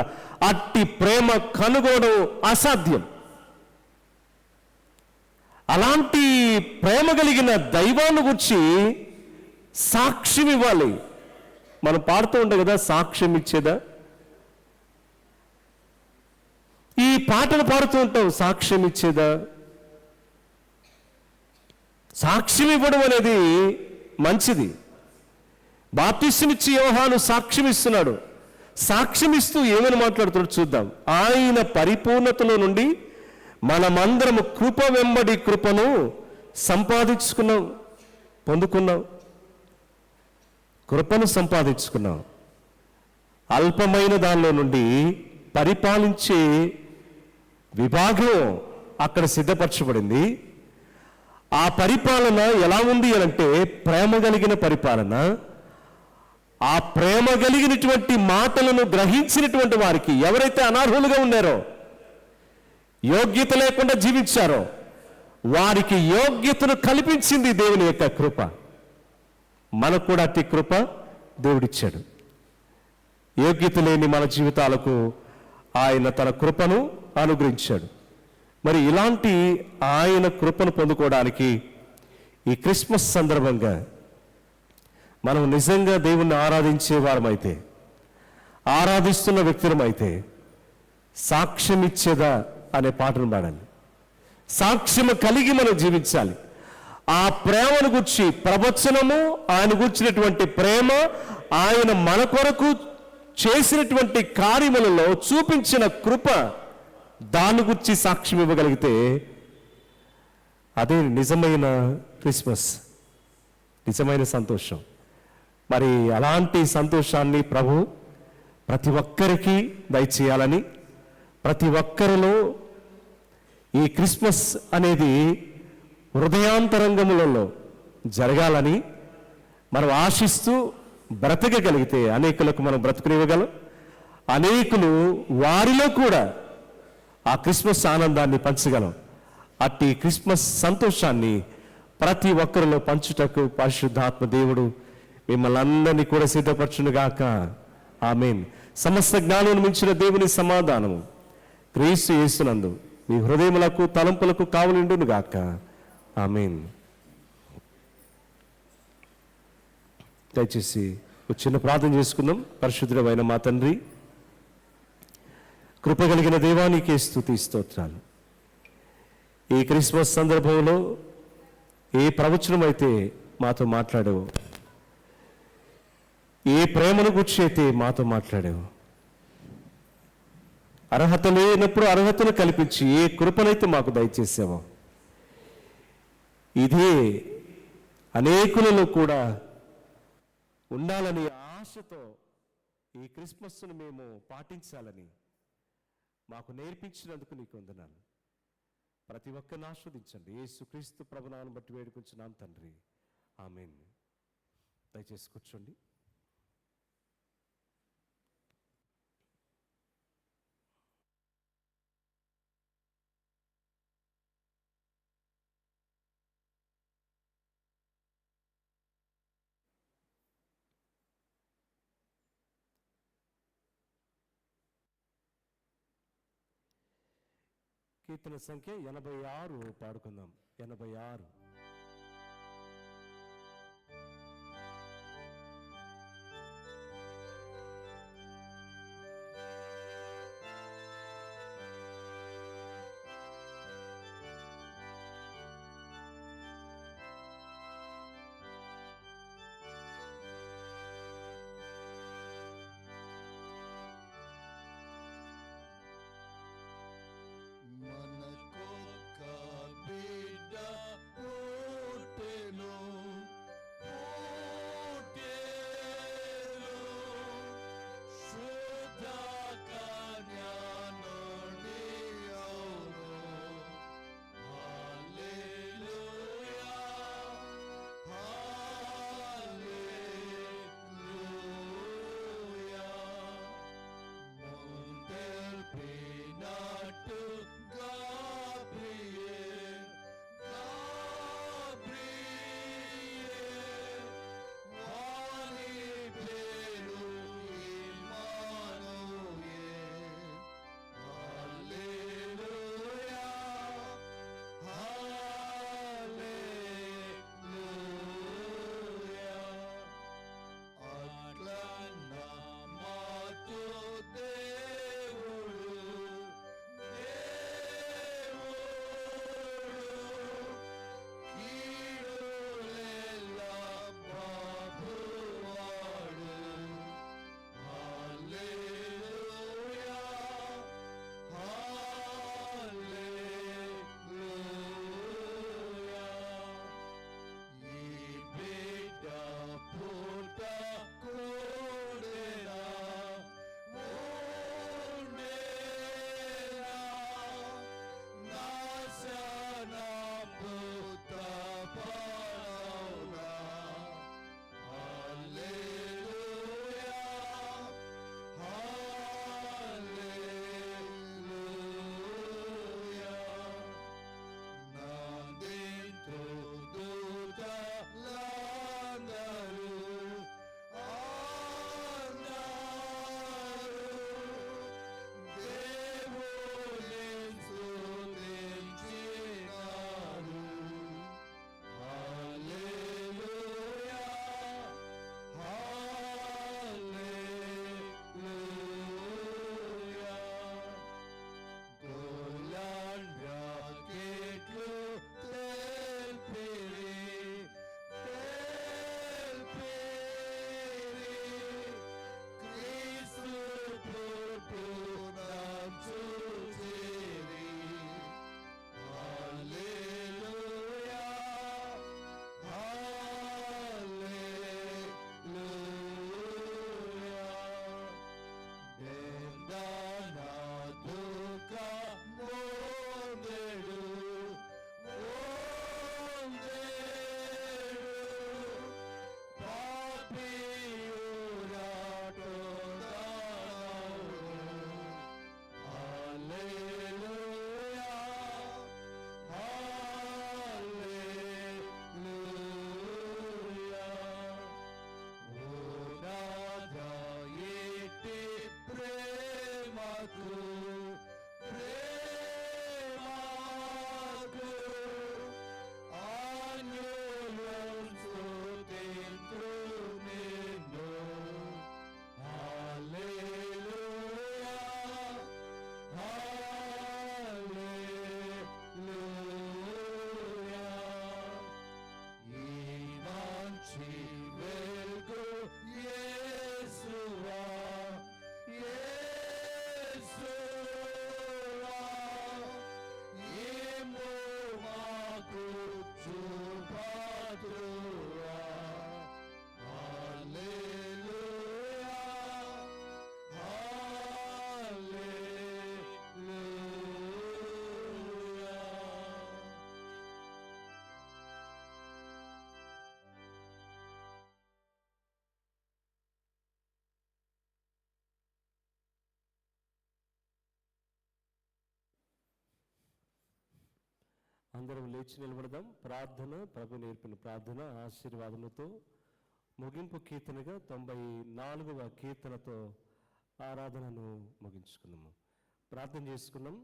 అట్టి ప్రేమ కనుగొనడం అసాధ్యం. అలాంటి ప్రేమ కలిగిన దైవాన్ని గురించి సాక్ష్యం ఇవ్వాలి. మనం పాడుతూ ఉంటాం కదా, సాక్ష్యం ఇచ్చేదా. ఈ పాటలు పాడుతూ ఉంటాం, సాక్ష్యం ఇచ్చేదా. సాక్ష్యం ఇవ్వడం అనేది మంచిది. బాప్తిస్మనిచ్చి యోహాను సాక్ష్యం ఇస్తున్నాడు. సాక్ష్యం ఇస్తూ ఏమని మాట్లాడుతున్నాడు చూద్దాం. ఆయన పరిపూర్ణతలో నుండి మనమందరము కృప వెంబడి కృపను సంపాదించుకున్నాం, పొందుకున్నాం. కృపను సంపాదించుకున్నాం. అల్పమైన దానిలో నుండి పరిపాలించే విభాగం అక్కడ సిద్ధపరచబడింది. ఆ పరిపాలన ఎలా ఉంది అంటే ప్రేమ కలిగిన పరిపాలన. ఆ ప్రేమ కలిగినటువంటి మాటలను గ్రహించినటువంటి వారికి, ఎవరైతే అనర్హులుగా ఉన్నారో, యోగ్యత లేకుండా జీవించారో, వారికి యోగ్యతను కల్పించింది దేవుని యొక్క కృప. మనకు కూడా అతి కృప దేవుడిచ్చాడు. యోగ్యత లేని మన జీవితాలకు ఆయన తన కృపను అనుగ్రహించాడు. మరి ఇలాంటి ఆయన కృపను పొందుకోవడానికి ఈ క్రిస్మస్ సందర్భంగా మనం నిజంగా దేవుణ్ణి ఆరాధించే వారమైతే, ఆరాధిస్తున్న వ్యక్తులమైతే సాక్ష్యం ఇచ్చేదా అనే పాటను పాడాలి. సాక్ష్యము కలిగి మనం జీవించాలి. ఆ ప్రేమను గురించి ప్రవచనము, ఆయన గురించినటువంటి ప్రేమ, ఆయన మన కొరకు చేసినటువంటి కార్యములలో చూపించిన కృప, దాని గురించి సాక్ష్యం ఇవ్వగలిగితే అదే నిజమైన క్రిస్మస్, నిజమైన సంతోషం. మరి అలాంటి సంతోషాన్ని ప్రభు ప్రతి ఒక్కరికి దయచేయాలని, ప్రతి ఒక్కరిలో ఈ క్రిస్మస్ అనేది హృదయాంతరంగములలో జరగాలని మనం ఆశిస్తూ బ్రతకగలిగితే అనేకులకు మనం బ్రతుకునివ్వగలం. అనేకులు వారిలో కూడా ఆ క్రిస్మస్ ఆనందాన్ని పంచగలం. అట్టి క్రిస్మస్ సంతోషాన్ని ప్రతి ఒక్కరిలో పంచుటకు పరిశుద్ధాత్మ దేవుడు మిమ్మల్ని అందరినీ కూడా సిద్ధపరచునుగాక. ఆమేన్. సమస్త జ్ఞానం మించిన దేవుని సమాధానము క్రీస్తు యేసునందు మీ హృదయములకు తలంపులకు కావలిండును గాక. ఆమేన్. దయచేసి ఒక చిన్న ప్రార్థన చేసుకుందాం. పరిశుద్ధుడైన మా తండ్రి, కృప కలిగిన దేవానికి స్తుతి స్తోత్రాలు. ఈ క్రిస్మస్ సందర్భంలో ఏ ప్రవచనం అయితే మాతో మాట్లాడావు, ఏ ప్రేమను గురించి అయితే మాతో మాట్లాడావు, అర్హత లేనప్పుడు అర్హతను కల్పించి ఏ కృపనైతే మాకు దయచేసావో, ఇదే అనేకులలో కూడా ఉండాలని ఆశతో ఈ క్రిస్మస్ను మేము పాటించాలని మాకు నేర్పించినందుకు నీకు వందనాలు. ప్రతి ఒక్కరిని ఆస్వాదించండి. యేసుక్రీస్తు ప్రభునామమును బట్టి వేడుకుంటున్నాం తండ్రి. ఆమేన్. దయచేసి కూర్చోండి. కీర్తన సంఖ్య 86 పాడుకుందాం. 86. మనకొక్క బిడ్డ పుట్టెను, పుట్టెను, శుద్ధ కన్యా నుండి అవును. హల్లెలూయా, హల్లెలూయా. ముందెల్పినట్టు Gabriel, Gabriel, వాని పేరు ఇమ్మానుయేల్. హల్లెలూయా, హల్లెలూయా. అట్లా నా మాతో దేవుడు అందరం లేచి నిలబడదాం. ప్రార్థన, ప్రభు నేర్పిన ప్రార్థన ఆశీర్వాదములతో ముగింపు కీర్తనగా 94వ కీర్తనతో ఆరాధనను ముగించుకున్నాము. ప్రార్థన చేసుకున్నాం.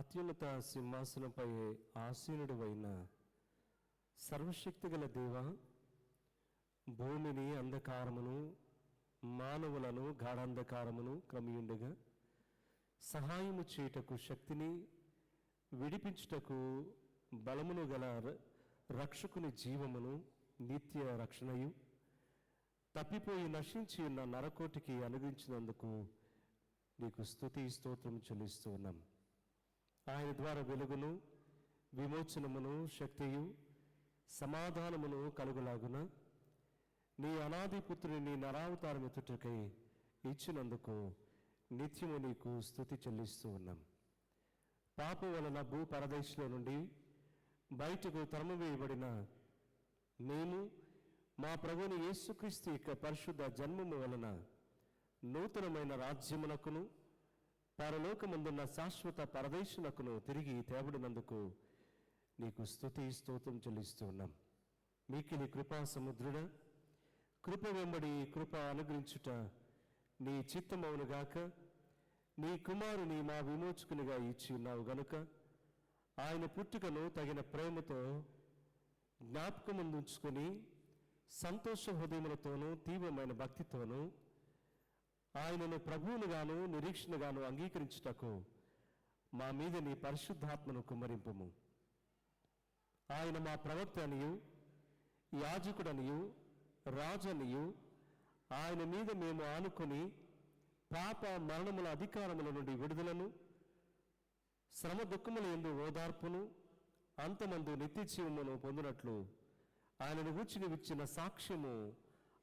అత్యున్నత సింహాసనంపై ఆసీనుడివైన సర్వశక్తిగల దేవా, భూమిని అంధకారమును మానవులను గాఢాంధకారమును క్రమయుండగా సహాయము చేయుటకు శక్తిని, విడిపించుటకు బలమును గల రక్షకుని జీవమును, నిత్య రక్షణయు తప్పిపోయి నశించి ఉన్న నరకోటికి అనుగ్రహించినందుకు నీకు స్తుతి స్తోత్రం చెల్లిస్తూ ఉన్నాం. ఆయన ద్వారా వెలుగును, విమోచనమును, శక్తియు, సమాధానమును కలుగులాగున నీ అనాది పుత్రుని నరావతారం ఎత్తుటకై ఇచ్చినందుకు నిత్యము నీకు స్తుతి చెల్లిస్తూ ఉన్నాం. పాపం వలన భూ పరదేశంలో నుండి బయటకు తరమవేయబడిన మేము మా ప్రభుని యేసుక్రీస్తు యొక్క పరిశుద్ధ జన్మము వలన నూతనమైన రాజ్యమునకును పరలోకమందున్న శాశ్వత పరదేశునకును తిరిగి తేబడినందుకు నీకు స్తుతి స్తోత్రం చెల్లిస్తూ ఉన్నాం. మీకిలి కృపా సముద్రుడ, కృప వెంబడి కృప అనుగ్రహించుట నీ చిత్తమవునుగాక. నీ కుమారుని మా విమోచకునిగా ఇచ్చి ఉన్నావు గనుక ఆయన పుట్టుకను తగిన ప్రేమతో జ్ఞాపకముందుంచుకొని సంతోష హృదయములతోనూ తీవ్రమైన భక్తితోనూ ఆయనను ప్రభువునుగాను నిరీక్షణగాను అంగీకరించుటకు మా మీద నీ పరిశుద్ధాత్మను కుమ్మరింపుము. ఆయన మా ప్రవక్త అనియు, యాజకుడనియు, రాజనియు ఆయన మీద మేము ఆనుకొని పాప మరణముల అధికారముల నుండి విడుదలను, శ్రమ దుఃఖముల యందు ఓదార్పును, అంతమందు నిత్య జీవమును పొందినట్లు ఆయనను గూర్చి నీవిచ్చిన సాక్ష్యము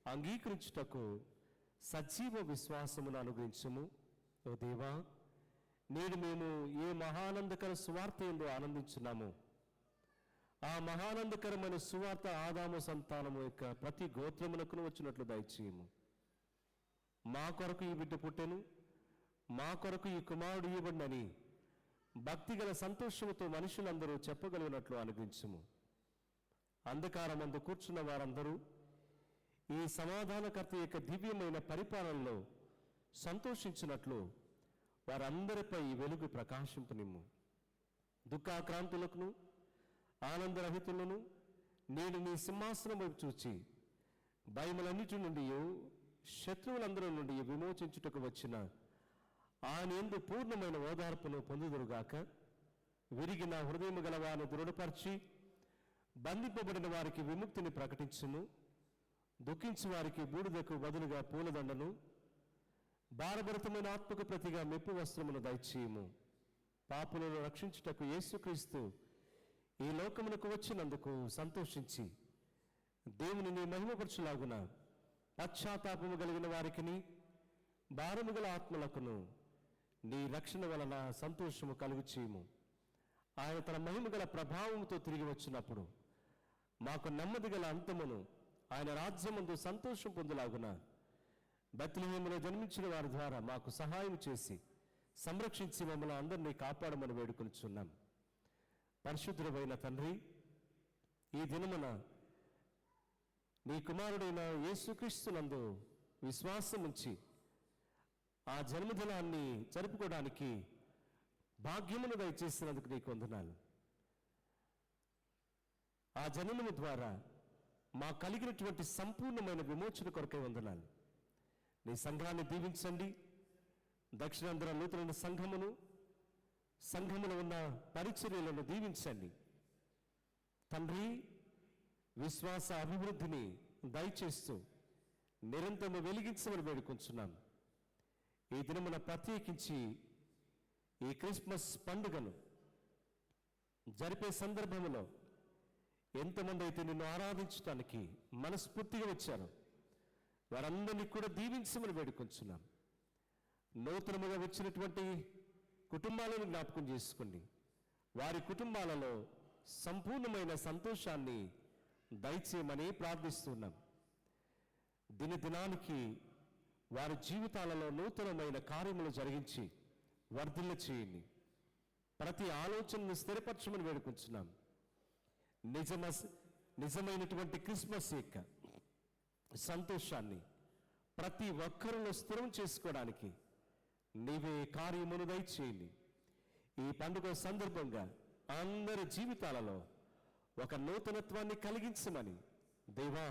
అంగీకరించుటకు సజీవ విశ్వాసమును అనుగ్రహించుము. ఓ దేవా, నేడు మేము ఏ మహానందకర సువార్త యందు ఆనందించున్నాము, ఆ మహానందకరమైన సువార్త ఆదాము సంతానము యొక్క ప్రతి గోత్రమునకును వచ్చినట్లు దయచేయము. మా కొరకు ఈ బిడ్డ పుట్టెను, మా కొరకు ఈ కుమారుడు ఇవ్వబడినని భక్తిగల సంతోషముతో మనుషులందరూ చెప్పగలిగినట్లు అనుగ్రహించుము. అంధకారమందు కూర్చున్న వారందరూ ఈ సమాధానకర్త యొక్క దివ్యమైన పరిపాలనలో సంతోషించినట్లు వారందరిపై వెలుగు ప్రకాశింపనిమ్ము. దుఃఖాక్రాంతులకును ఆనందరహితులను నేను నీ సింహాసనం వైపు చూచి భయములన్నిటి నుండి శత్రువులందరి నుండి విమోచించుటకు వచ్చిన ఆయన యందు పూర్ణమైన ఓదార్పును పొందుదురుగాక. విరిగిన హృదయము గల వారిని దృఢపరిచి బంధింపబడిన వారికి విముక్తిని ప్రకటించును. దుఃఖించి వారికి బూడిదకు బదులుగా పూలదండను, భారభరితమైన ఆత్మకు ప్రతిగా మెప్పు వస్త్రమును దయచేయము. పాపులను రక్షించుటకు యేసుక్రీస్తు ఈ లోకమునకు వచ్చినందుకు సంతోషించి దేవుని నీ మహిమపరచులాగున పశ్చాత్తాపము కలిగిన వారికిని భారము గల ఆత్మలకును నీ రక్షణ వలన సంతోషము కలుగు చేయము. ఆయన తన మహిమ గల ప్రభావముతో తిరిగి వచ్చినప్పుడు మాకు నెమ్మది గల అంతమును ఆయన రాజ్యమందు సంతోషం పొందులాగున బెత్లెహేములో జన్మించిన వారి ద్వారా మాకు సహాయం చేసి సంరక్షించి మమ్మల్ని అందరినీ కాపాడమని వేడుకొనిచున్నాం. పరిశుద్ధుడైన తండ్రి, ఈ దినమున నీ కుమారుడైన యేసుక్రీస్తునందు విశ్వాసం ఉంచి ఆ జన్మదినాన్ని జరుపుకోవడానికి భాగ్యమును దయచేసినందుకు నీకు వందనాలు. ఆ జననము ద్వారా మా కలిగినటువంటి సంపూర్ణమైన విమోచన కొరకై వందనాలు. నీ సంఘాన్ని దీవించండి. దక్షిణాంధ్ర నూతన సంఘములో ఉన్న పరిచర్యలను దీవించండి తండ్రి. విశ్వాస అభివృద్ధిని దయచేస్తూ నిరంతరము వెలిగించమని వేడుకొంచున్నాం. ఈ దినమున ప్రత్యేకించి ఈ క్రిస్మస్ పండుగను జరిపే సందర్భంలో ఎంతమంది అయితే నిన్ను ఆరాధించడానికి మనస్ఫూర్తిగా వచ్చారో వారందరినీ కూడా దీవించమని వేడుకొంచున్నాం. నూతనముగా వచ్చినటువంటి కుటుంబాలను జ్ఞాపకం చేసుకోండి. వారి కుటుంబాలలో సంపూర్ణమైన సంతోషాన్ని దయచేయమని ప్రార్థిస్తున్నాం. దినదినానికి వారి జీవితాలలో నూతనమైన కార్యములు జరిగించి వర్ధిల్ల చేయండి. ప్రతి ఆలోచనను స్థిరపరచమని వేడుకుంటున్నాం. నిజమైనటువంటి క్రిస్మస్ యొక్క సంతోషాన్ని ప్రతి ఒక్కరిలో స్థిరం చేసుకోవడానికి నీవే కార్యమును దయచేయండి. ఈ పండుగ సందర్భంగా అందరి జీవితాలలో ఒక నూతనత్వాన్ని కలిగించమని దేవా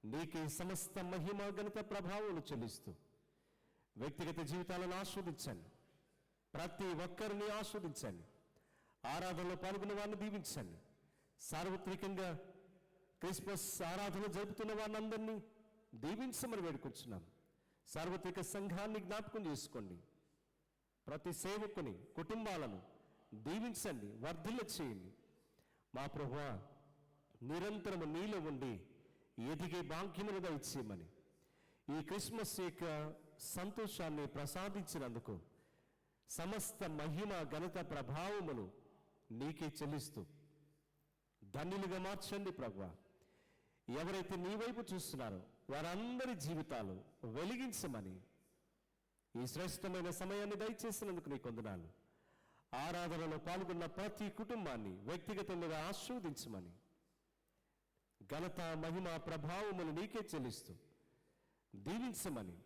నీకే సమస్త మహిమ ఘనత ప్రభావాలు చెల్లిస్తూ వ్యక్తిగత జీవితాలను ఆస్వాదించండి. ప్రతి ఒక్కరిని ఆస్వాదించండి. ఆరాధనలో పాల్గొన్న వారిని దీవించండి. సార్వత్రికంగా క్రిస్మస్ ఆరాధన జరుపుతున్న వారిని అందరినీ దీవించమని వేడుకొచ్చున్నాం. సార్వత్రిక సంఘాన్ని జ్ఞాపకం చేసుకోండి. ప్రతి సేవకుని కుటుంబాలను దీవించండి, వర్ధిల్ల చేయండి. మా ప్రభువా, నిరంతరము నీలో ఉండి ఎదిగే భాగ్యమును దయచేయమని ఈ క్రిస్మస్ యొక్క సంతోషాన్ని ప్రసాదించినందుకు సమస్త మహిమ ఘనత ప్రభావములు నీకే చెల్లిస్తూ ధన్యులుగా మార్చండి ప్రభువా. ఎవరైతే నీ వైపు చూస్తున్నారో వారందరి జీవితాలు వెలిగించమని ఈ శ్రేష్టమైన సమయాన్ని దయచేసినందుకు నీకు వందనాలు. ఆరాధనలో పాల్గొన్న ప్రతి కుటుంబాన్ని వ్యక్తిగతంగా ఆశీర్వదించమని ఘనత మహిమ ప్రభావములు నీకే చెల్లిస్తూ దీవించమని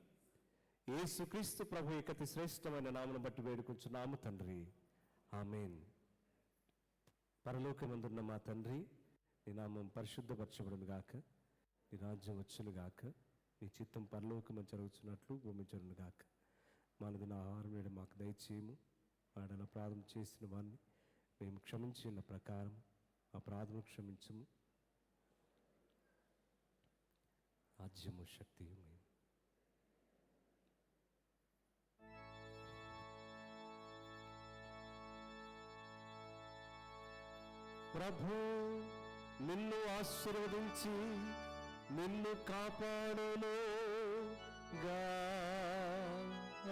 యేసుక్రీస్తు ప్రభు యొక్క అతి శ్రేష్టమైన నామను బట్టి వేడుకుంటున్నాము తండ్రి, ఆమేన్. పరలోకమందున్న మా తండ్రి, నీ నామం పరిశుద్ధపరచబడును గాక, నీ రాజ్యం వచ్చును గాక, నీ చిత్తం పరలోకము జరుగుతున్నట్లు భూమి జరుగును గాక. మనదిన ఆహారం నేడు మాకు దయచేయము. వాడన అపరాధం చేసిన వారిని మేము క్షమించిన ప్రకారం అపరాధము క్షమించము. రాజ్యము శక్తియు మేము. ప్రభు నిన్ను ఆశీర్వదించి నిన్ను కాపాడును గాక.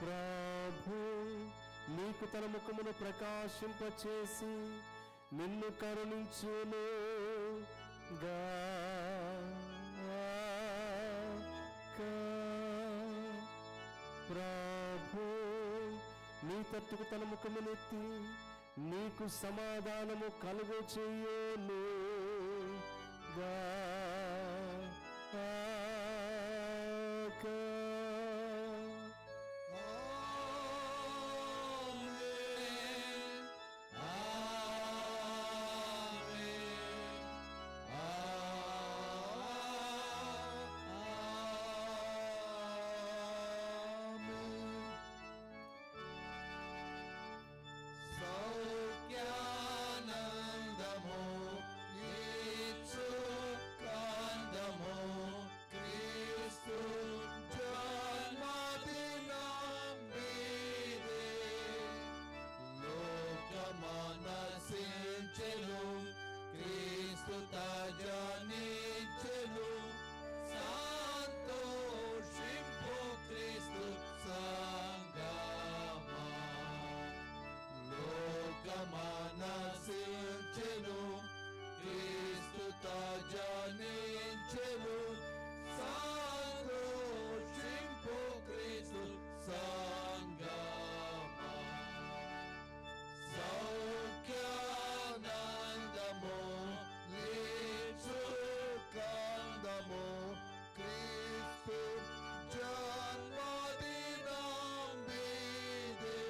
ప్రభు నీకు తన ముఖమును ప్రకాశింపచేసి నిన్ను కరుణించును గాక. ప్రభు నీ తట్టుకు తన ముఖమునెత్తి నీకు సమాధానము కలుగు చేయును గాక. క్రీస్తు తాజానిచ్చెను సంతోషింపు క్రీస్తు సంగమా. లోకమనసించెను క్రీస్తు తాజానిచ్చెను సంతోషింపు క్రీస్తు సంగమా. సౌఖ్యానందము లీచుకందము క్రీస్తు జన్మదినం మీదే.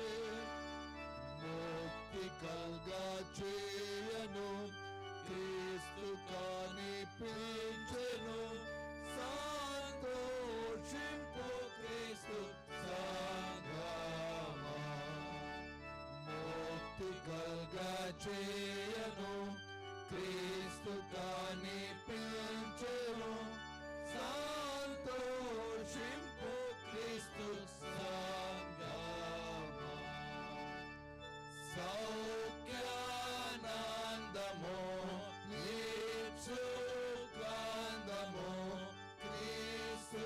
ముక్తి కల్గా చేయను క్రీస్తు కనిపించెను సంతోషింపు క్రీస్తు సంగమా. ముక్తి కల్గా చేయను క్రీస్తు కనిపించెను సంతోషింపు క్రీస్తు సంగమా. సౌఖ్యానందము లీచుకందము క్రీస్తు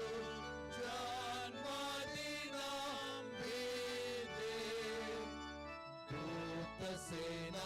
జన్మదినం మీదే. దూత సేన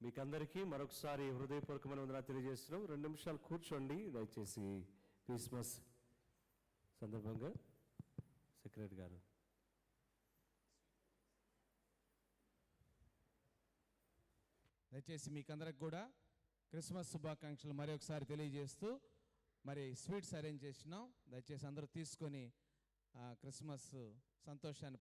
మీకందరికీ మరొకసారి హృదయపూర్వకమైన వందనాలు తెలియజేస్తున్నాం. 2 నిమిషాలు కూర్చోండి దయచేసి. క్రిస్మస్ సందర్భంగా సెక్రటరీ గారు. దయచేసి మీకందరికి కూడా క్రిస్మస్ శుభాకాంక్షలు మరి ఒకసారి తెలియజేస్తూ మరి స్వీట్స్ అరేంజ్ చేసినాం. దయచేసి అందరూ తీసుకొని క్రిస్మస్ సంతోషాన్ని